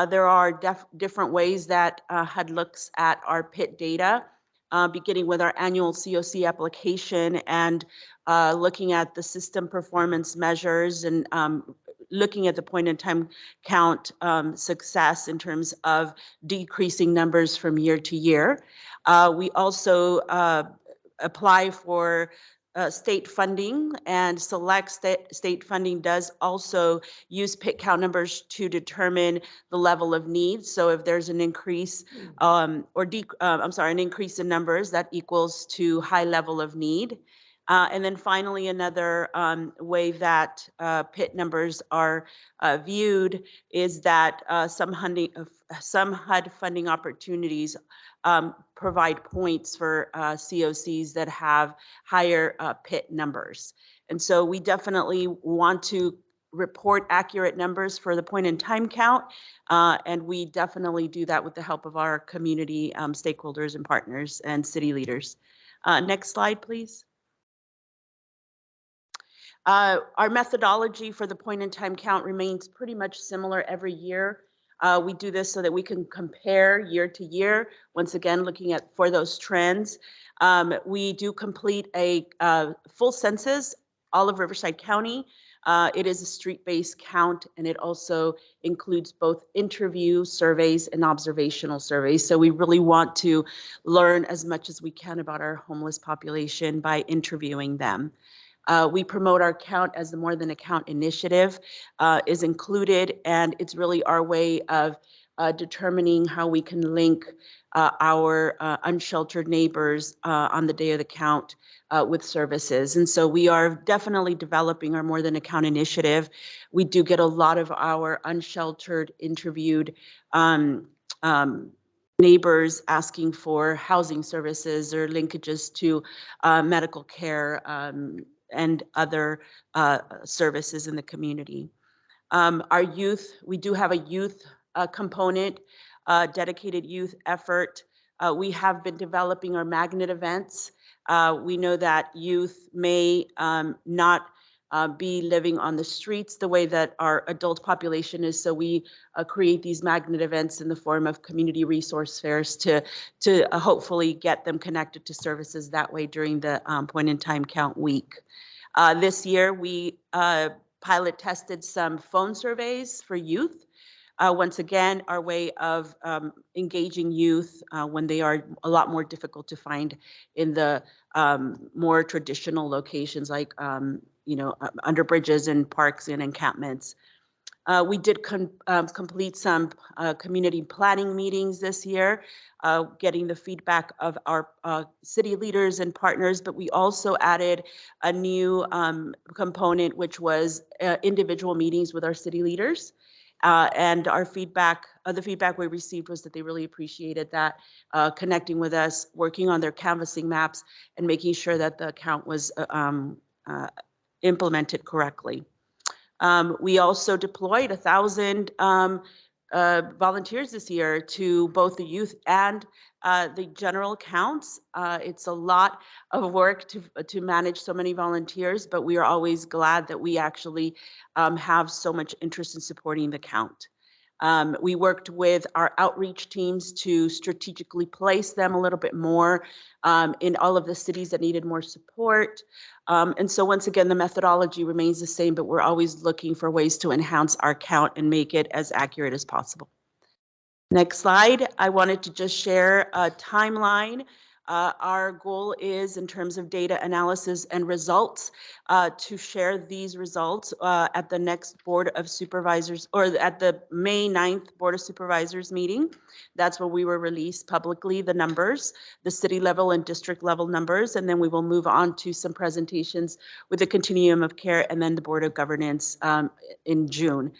There are different ways that HUD looks at our PIT data, beginning with our annual CoC application and looking at the system performance measures and looking at the point in time count success in terms of decreasing numbers from year to year. We also apply for state funding, and select state funding does also use PIT count numbers to determine the level of needs. So if there's an increase an increase in numbers, that equals to high level of need. And then finally, another way that PIT numbers are viewed is that some HUD funding opportunities provide points for COCs that have higher PIT numbers. And so we definitely want to report accurate numbers for the point in time count. And we definitely do that with the help of our community stakeholders and partners and city leaders. Next slide, please. Our methodology for the point in time count remains pretty much similar every year. We do this so that we can compare year to year, once again, looking at for those trends. We do complete a full census, all of Riverside County. It is a street-based count, and it also includes both interview surveys and observational surveys. So we really want to learn as much as we can about our homeless population by interviewing them. We promote our count as the More Than a Count initiative is included, and it's really our way of determining how we can link our unsheltered neighbors on the day of the count with services. And so we are definitely developing our More Than a Count initiative. We do get a lot of our unsheltered interviewed neighbors asking for housing services or linkages to medical care and other services in the community. Our youth, we do have a youth component, dedicated youth effort. We have been developing our magnet events. We know that youth may not be living on the streets the way that our adult population is. So we create these magnet events in the form of community resource fairs to hopefully get them connected to services that way during the point in time count week. This year, we pilot tested some phone surveys for youth. Once again, our way of engaging youth when they are a lot more difficult to find in the more traditional locations like under bridges and parks and encampments. We did complete some community planning meetings this year, getting the feedback of our city leaders and partners, but we also added a new component, which was individual meetings with our city leaders. And our feedback, the feedback we received was that they really appreciated that, connecting with us, working on their canvassing maps, and making sure that the account was implemented correctly. We also deployed 1,000 volunteers this year to both the youth and the general accounts. It's a lot of work to manage so many volunteers, but we are always glad that we actually have so much interest in supporting the count. We worked with our outreach teams to strategically place them a little bit more in all of the cities that needed more support. And so once again, the methodology remains the same, but we're always looking for ways to enhance our count and make it as accurate as possible. Next slide. I wanted to just share a timeline. Our goal is, in terms of data analysis and results, to share these results at the next Board of Supervisors, or at the May 9th Board of Supervisors meeting. That's where we will release publicly the numbers, the city level and district level numbers, and then we will move on to some presentations with the continuum of care and then the Board of Governance in June.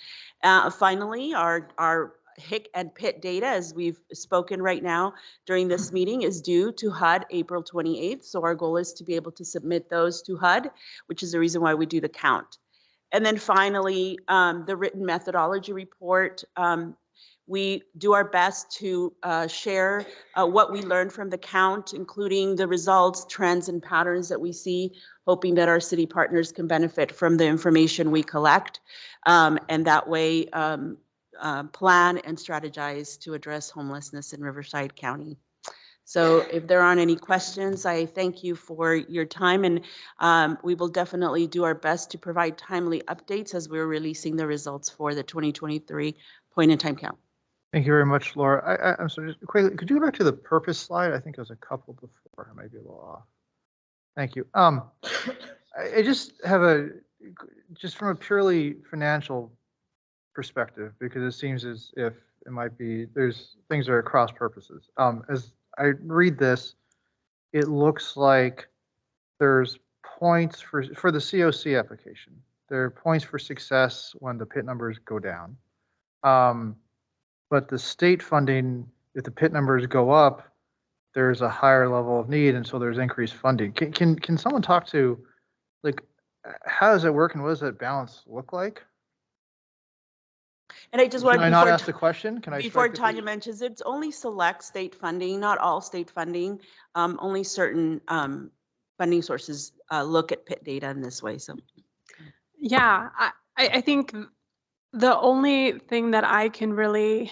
Finally, our HIC and PIT data, as we've spoken right now during this meeting, is due to HUD April 28th. So our goal is to be able to submit those to HUD, which is the reason why we do the count. And then finally, the written methodology report. We do our best to share what we learned from the count, including the results, trends, and patterns that we see, hoping that our city partners can benefit from the information we collect. And that way, plan and strategize to address homelessness in Riverside County. So if there aren't any questions, I thank you for your time, and we will definitely do our best to provide timely updates as we're releasing the results for the 2023 point in time count. Thank you very much, Laura. I'm sorry, just quickly, could you go back to the purpose slide? I think it was a couple before, I might be a little off. Thank you. I just have just from a purely financial perspective, because it seems as if it might be, there's things that are cross purposes. As I read this, it looks like there's points for the CoC application. There are points for success when the PIT numbers go down. But the state funding, if the PIT numbers go up, there's a higher level of need, and so there's increased funding. Can someone talk to, like, how does it work and what does that balance look like? And I just wanted Can I not ask the question? Can I? Before Tanya mentions, it's only select state funding, not all state funding. Only certain funding sources look at PIT data in this way. So, Yeah, I think the only thing that I can really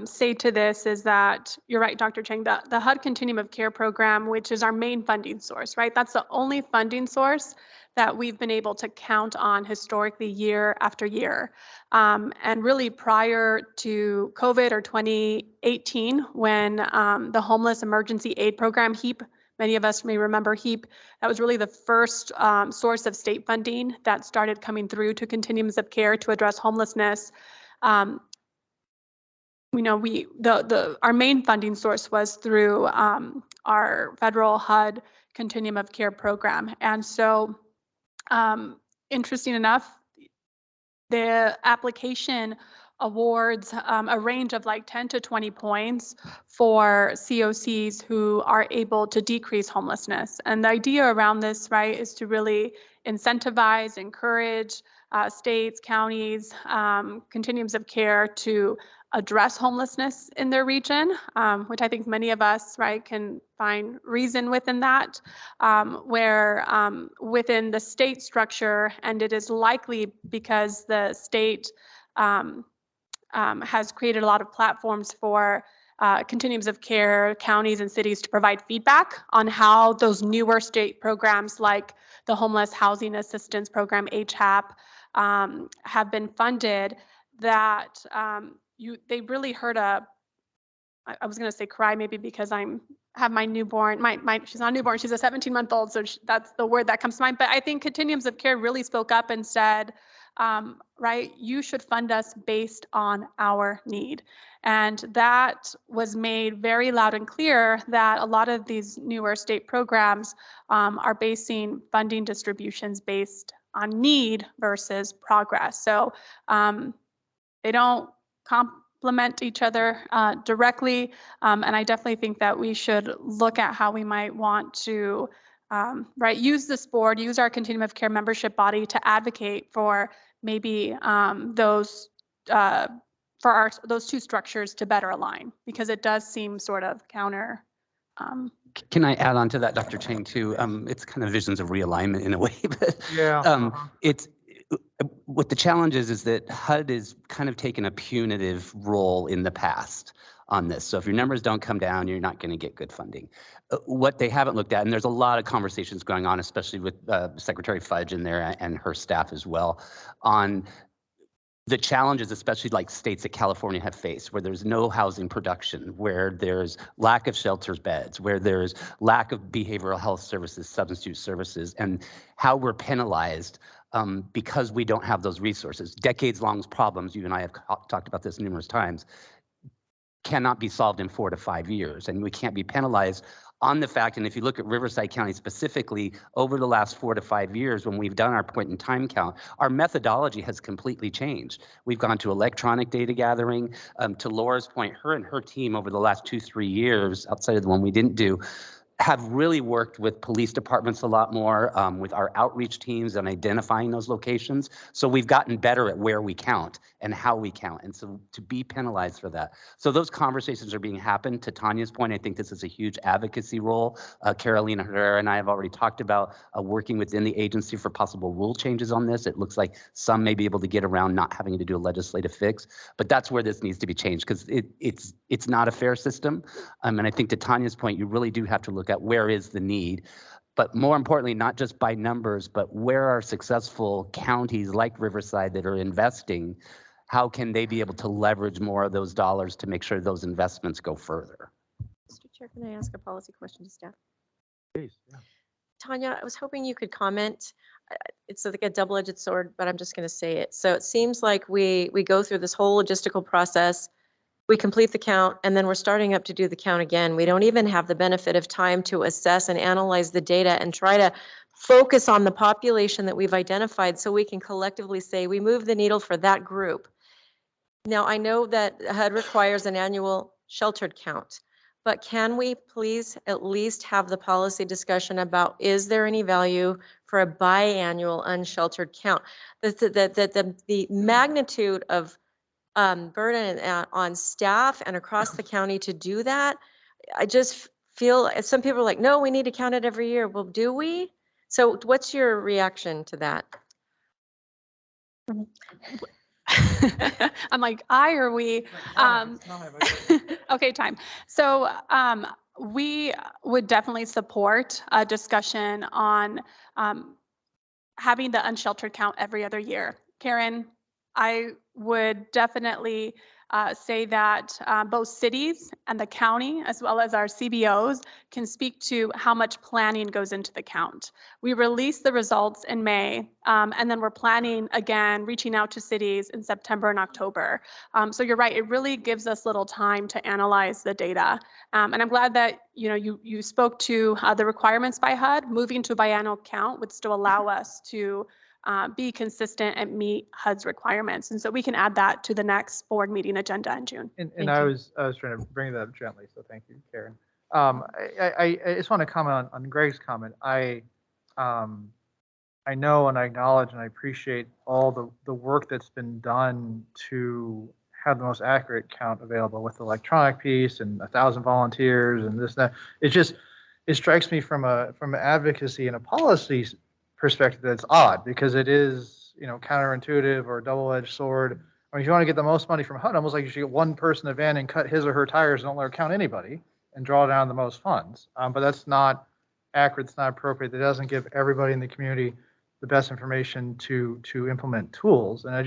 say to this is that you're right, Dr. Chang, the HUD Continuum of Care program, which is our main funding source, right? That's the only funding source that we've been able to count on historically year after year. And really prior to COVID or 2018, when the Homeless Emergency Aid Program, HEAP, many of us may remember HEAP, that was really the first source of state funding that started coming through to continuums of care to address homelessness. You know, our main funding source was through our federal HUD Continuum of Care program. And so, interesting enough, the application awards a range of like 10 to 20 points for CoCs who are able to decrease homelessness. And the idea around this, right, is to really incentivize, encourage states, counties, continuums of care to address homelessness in their region, which I think many of us, right, can find reason within that, where within the state structure, and it is likely because the state has created a lot of platforms for continuums of care, counties and cities to provide feedback on how those newer state programs like the Homeless Housing Assistance Program, HHAP, have been funded, that they really heard I was going to say cry maybe because have my newborn, she's not a newborn, she's a 17-month-old, so that's the word that comes to mind. But I think continuums of care really spoke up and said, right, you should fund us based on our need. And that was made very loud and clear that a lot of these newer state programs are basing funding distributions based on need versus progress. So they don't complement each other directly. And I definitely think that we should look at how we might want to right, use this board, use our continuum of care membership body to advocate for maybe those two structures to better align, because it does seem sort of counter. Can I add on to that, Dr. Chang, too? It's kind of visions of realignment in a way, but yeah, it's what the challenge is that HUD is kind of taken a punitive role in the past on this. So if your numbers don't come down, you're not going to get good funding. What they haven't looked at, and there's a lot of conversations going on, especially with Secretary Fudge in there and her staff as well, on the challenges, especially like states that California have faced, where there's no housing production, where there's lack of shelters beds, where there's lack of behavioral health services, substance use services, and how we're penalized because we don't have those resources. Decades-long problems, you and I have talked about this numerous times, cannot be solved in 4 to 5 years, and we can't be penalized on the fact, and if you look at Riverside County specifically, over the last 4 to 5 years, when we've done our point in time count, our methodology has completely changed. We've gone to electronic data gathering. To Laura's point, her and her team over the last 2-3 years, outside of the one we didn't do, have really worked with police departments a lot more, with our outreach teams and identifying those locations. So we've gotten better at where we count and how we count, and so to be penalized for that. So those conversations are being happened. To Tanya's point, I think this is a huge advocacy role. Carolina Herrera and I have already talked about working within the agency for possible rule changes on this. It looks like some may be able to get around not having to do a legislative fix, but that's where this needs to be changed, because it's not a fair system. And I think to Tanya's point, you really do have to look at where is the need, but more importantly, not just by numbers, but where are successful counties like Riverside that are investing? How can they be able to leverage more of those dollars to make sure those investments go further? Mr. Chair, can I ask a policy question to staff? Please, yeah. Tanya, I was hoping you could comment. It's like a double-edged sword, but I'm just going to say it. So it seems like we go through this whole logistical process, we complete the count, and then we're starting up to do the count again. We don't even have the benefit of time to assess and analyze the data and try to focus on the population that we've identified so we can collectively say we move the needle for that group. Now, I know that HUD requires an annual sheltered count, but can we please at least have the policy discussion about, is there any value for a biannual unsheltered count? The magnitude of burden on staff and across the county to do that, I just feel, some people are like, no, we need to count it every year. Well, do we? So what's your reaction to that? I'm like, or we? Okay, time. So we would definitely support a discussion on having the unsheltered count every other year. Karen, I would definitely say that both cities and the county, as well as our CBOs, can speak to how much planning goes into the count. We released the results in May, and then we're planning again, reaching out to cities in September and October. So you're right, it really gives us little time to analyze the data. And I'm glad that you spoke to the requirements by HUD. Moving to a biannual count would still allow us to be consistent and meet HUD's requirements. And so we can add that to the next board meeting agenda in June. And I was trying to bring that up gently, so thank you, Karen. I just want to comment on Greg's comment. I know and I acknowledge and I appreciate all the work that's been done to have the most accurate count available with the electronic piece and 1,000 volunteers and this, that. It strikes me from an advocacy and a policy perspective that's odd, because it is, counterintuitive or a double-edged sword. I mean, if you want to get the most money from HUD, almost like you should get one person in a van and cut his or her tires and don't let her count anybody and draw down the most funds. But that's not accurate. It's not appropriate. That doesn't give everybody in the community the best information to implement tools. And I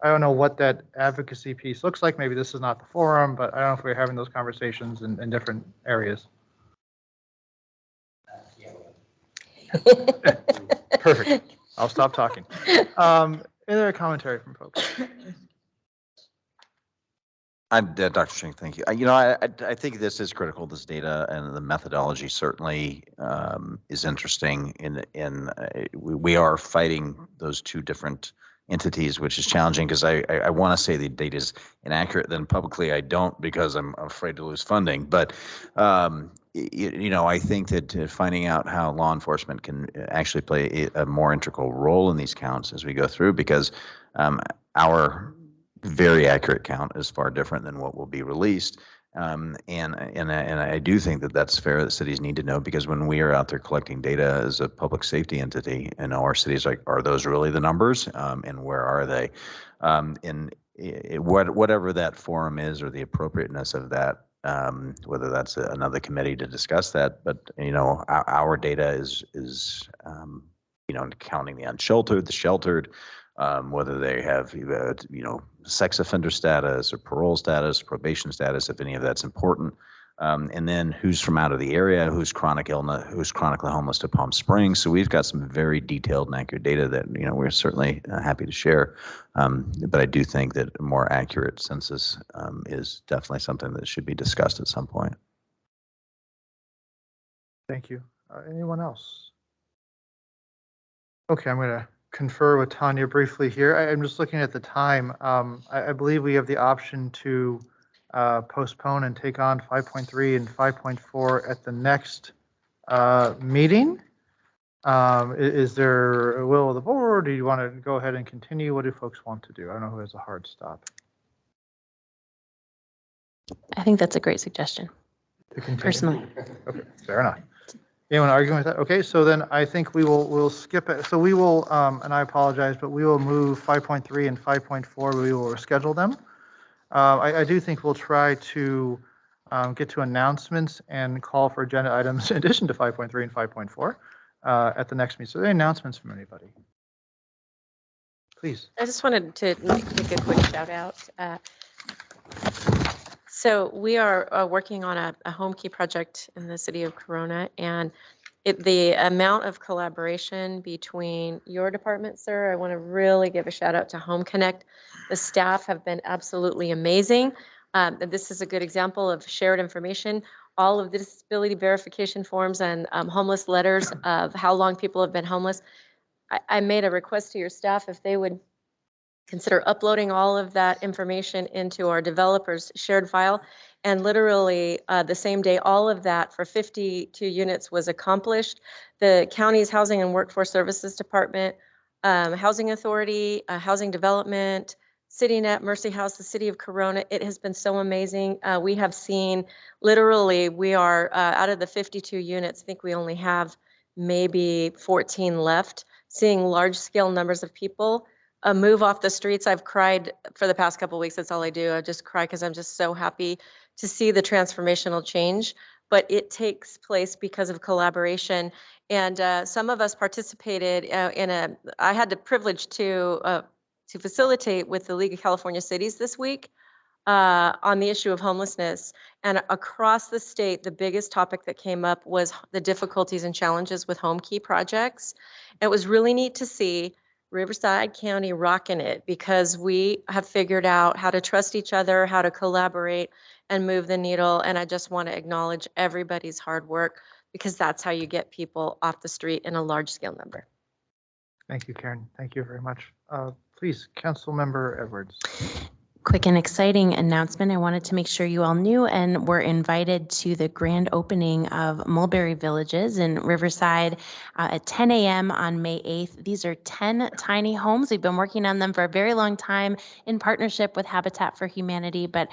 don't know what that advocacy piece looks like. Maybe this is not the forum, but I don't know if we're having those conversations in different areas. Perfect. I'll stop talking. Any other commentary from folks? I'm Dr. Cheng. Thank you. I think this is critical. This data and the methodology certainly is interesting. We are fighting those two different entities, which is challenging, because I want to say the data is inaccurate. Then publicly I don't, because I'm afraid to lose funding. But I think that finding out how law enforcement can actually play a more integral role in these counts as we go through, because our very accurate count is far different than what will be released. And I do think that that's fair, that cities need to know, because when we are out there collecting data as a public safety entity, our cities are those really the numbers, and where are they? Whatever that forum is, or the appropriateness of that, whether that's another committee to discuss that, but our data is counting the unsheltered, the sheltered, whether they have sex offender status or parole status, probation status, if any of that's important, and then who's from out of the area, who's chronic illness, who's chronically homeless to Palm Springs. So we've got some very detailed and accurate data that we're certainly happy to share. But I do think that a more accurate census is definitely something that should be discussed at some point. Thank you. Anyone else? Okay, I'm going to confer with Tanya briefly here. I'm just looking at the time. I believe we have the option to postpone and take on 5.3 and 5.4 at the next meeting. Is there a will of the board? Do you want to go ahead and continue? What do folks want to do? I don't know who has a hard stop. I think that's a great suggestion, personally. Okay, fair enough. Anyone arguing with that? Okay, so then I think we'll skip it. So we will, and I apologize, but we will move 5.3 and 5.4. We will reschedule them. I do think we'll try to get to announcements and call for agenda items in addition to 5.3 and 5.4 at the next meeting. So, are there announcements from anybody? Please. I just wanted to make a quick shout out. So we are working on a home key project in the city of Corona, and The amount of collaboration between your department, sir, I want to really give a shout out to Home Connect. The staff have been absolutely amazing. And this is a good example of shared information. All of the disability verification forms and homeless letters of how long people have been homeless. I made a request to your staff if they would consider uploading all of that information into our developers shared file. And literally the same day, all of that for 52 units was accomplished. The county's Housing and Workforce Services Department, Housing Authority, Housing Development, CityNet, Mercy House, the City of Corona, it has been so amazing. We have seen literally, we are out of the 52 units, I think we only have maybe 14 left, seeing large scale numbers of people move off the streets. I've cried for the past couple of weeks. That's all I do. I just cry because I'm just so happy to see the transformational change. But it takes place because of collaboration. And some of us participated I had the privilege to facilitate with the League of California Cities this week on the issue of homelessness. And across the state, the biggest topic that came up was the difficulties and challenges with home key projects. It was really neat to see Riverside County rocking it because we have figured out how to trust each other, how to collaborate and move the needle. And I just want to acknowledge everybody's hard work because that's how you get people off the street in a large scale number. Thank you, Karen. Thank you very much. Please, Councilmember Edwards. Quick and exciting announcement. I wanted to make sure you all knew and were invited to the grand opening of Mulberry Villages in Riverside at 10 a.m. on May 8th. These are 10 tiny homes. We've been working on them for a very long time in partnership with Habitat for Humanity, but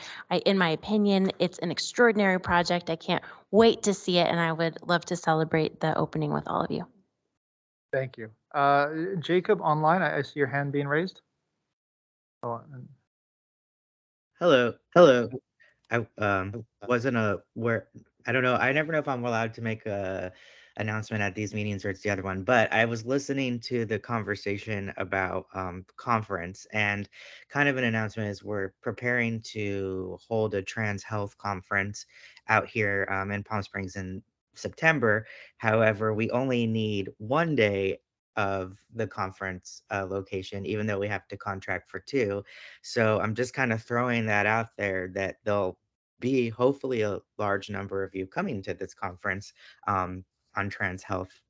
in my opinion, it's an extraordinary project. I can't wait to see it, and I would love to celebrate the opening with all of you. Thank you. Jacob, online, I see your hand being raised. Oh, Hello. I wasn't aware. I don't know. I never know if I'm allowed to make a announcement at these meetings or it's the other one. But I was listening to the conversation about conference, and kind of an announcement is we're preparing to hold a trans health conference out here in Palm Springs in September. However, we only need one day of the conference location, even though we have to contract for 2. So I'm just kind of throwing that out there that there'll be hopefully a large number of you coming to this conference on trans health.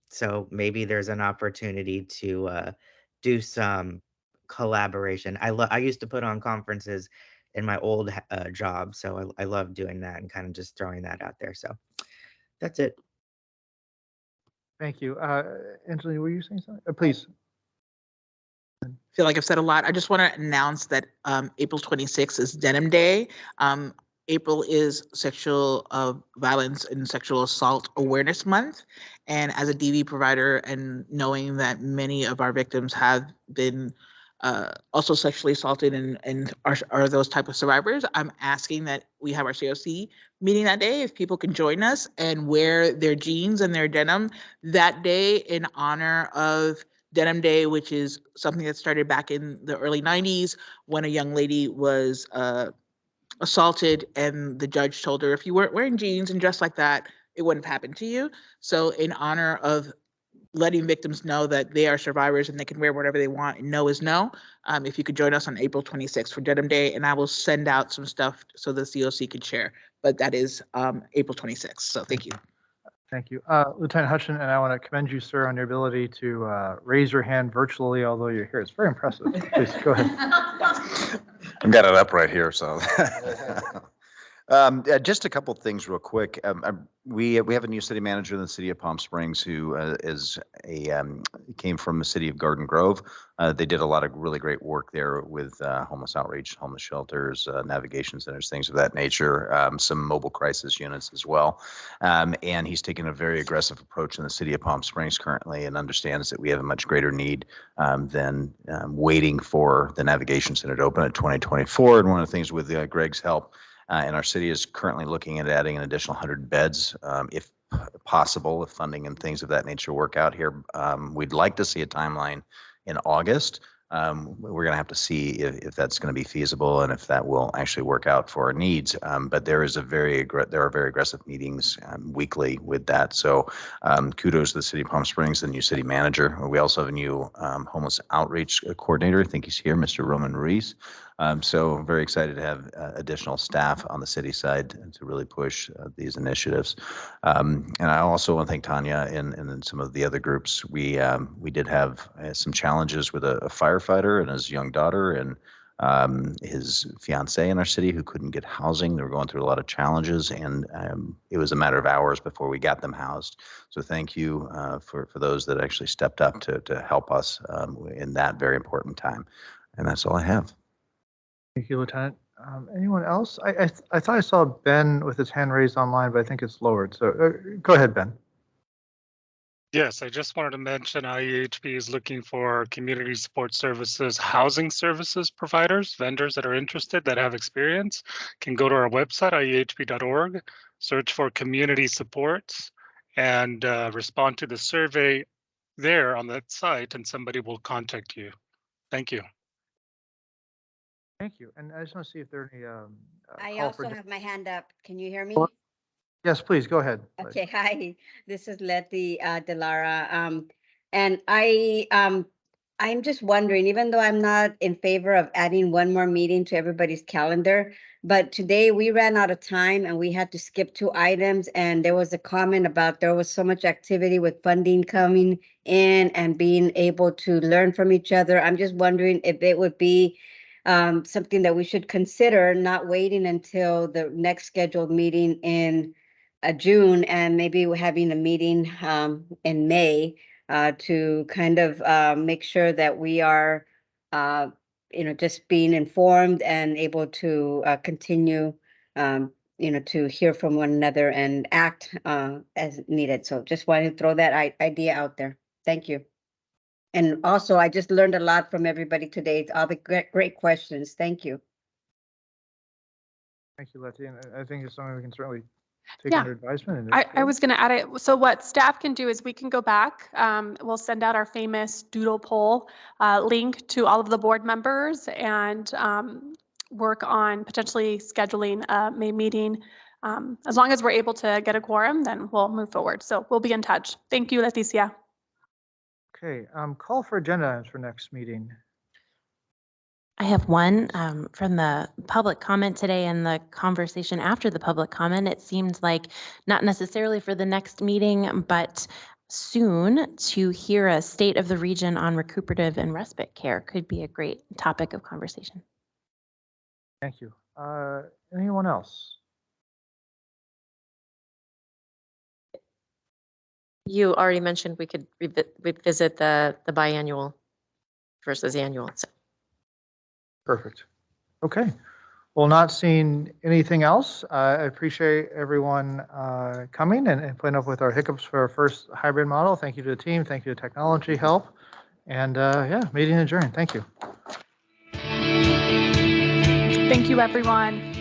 So maybe there's an opportunity to do some collaboration. I used to put on conferences in my old job, so I love doing that and kind of just throwing that out there. So that's it. Thank you. Angelina, were you saying something? Please. I feel like I've said a lot. I just want to announce that April 26th is Denim Day. April is Sexual Violence and Sexual Assault Awareness Month. And as a DV provider and knowing that many of our victims have been also sexually assaulted and are those type of survivors, I'm asking that we have our CoC meeting that day. If people can join us and wear their jeans and their denim that day in honor of Denim Day, which is something that started back in the early 90s when a young lady was assaulted and the judge told her, if you weren't wearing jeans and dressed like that, it wouldn't have happened to you. So in honor of letting victims know that they are survivors and they can wear whatever they want and no is no, if you could join us on April 26th for Denim Day, and I will send out some stuff so the CoC can share. But that is April 26th. So thank you. Thank you. Lieutenant Hutchin, and I want to commend you, sir, on your ability to raise your hand virtually, although you're here. It's very impressive. Please, go ahead. I've got it up right here, so. Just a couple things real quick. We have a new city manager in the city of Palm Springs who came from the city of Garden Grove. They did a lot of really great work there with homeless outreach, homeless shelters, navigation centers, things of that nature, some mobile crisis units as well. And he's taken a very aggressive approach in the city of Palm Springs currently and understands that we have a much greater need than waiting for the navigation center to open in 2024. And one of the things with Greg's help, and our city is currently looking at adding an additional 100 beds, if possible, if funding and things of that nature work out here. We'd like to see a timeline in August We're going to have to see if that's going to be feasible and if that will actually work out for our needs. But there are very aggressive meetings weekly with that. So kudos to the City of Palm Springs, the new city manager. We also have a new homeless outreach coordinator. I think he's here, Mr. Roman Ruiz. So very excited to have additional staff on the city side to really push these initiatives. And I also want to thank Tanya and some of the other groups. We did have some challenges with a firefighter and his young daughter and his fiance in our city who couldn't get housing. They were going through a lot of challenges, and it was a matter of hours before we got them housed. So thank you for those that actually stepped up to help us in that very important time. And that's all I have. Thank you, Lieutenant. Anyone else? I thought I saw Ben with his hand raised online, but I think it's lowered. So go ahead, Ben. Yes, I just wanted to mention IEHB is looking for community support services, housing services providers, vendors that are interested, that have experience, can go to our website, iehb.org, search for community supports, and respond to the survey there on that site, and somebody will contact you. Thank you. Thank you. And I just want to see if there are any. I also have my hand up. Can you hear me? Yes, please go ahead. Okay, hi, this is Letty Delara. And I'm just wondering, even though I'm not in favor of adding one more meeting to everybody's calendar, but today we ran out of time and we had to skip 2 items. And there was a comment about there was so much activity with funding coming in and being able to learn from each other. I'm just wondering if it would be something that we should consider, not waiting until the next scheduled meeting in June, and maybe we're having a meeting in May to kind of make sure that we are, just being informed and able to continue, to hear from one another and act as needed. So just wanted to throw that idea out there. Thank you. And also, I just learned a lot from everybody today. All the great questions. Thank you. Thank you, Letty. And I think it's something we can certainly take under advisement. I was going to add it. So what staff can do is we can go back. We'll send out our famous doodle poll link to all of the board members and work on potentially scheduling a May meeting. As long as we're able to get a quorum, then we'll move forward. So we'll be in touch. Thank you, Leticia. Okay, call for agenda items for next meeting. I have one from the public comment today and the conversation after the public comment. It seemed like not necessarily for the next meeting, but soon to hear a state of the region on recuperative and respite care could be a great topic of conversation. Thank you. Anyone else? You already mentioned we could revisit the biannual versus annual. So. Perfect. Okay. Well, not seeing anything else. I appreciate everyone coming and putting up with our hiccups for our first hybrid model. Thank you to the team. Thank you to technology help. And yeah, meeting adjourned. Thank you. Thank you, everyone.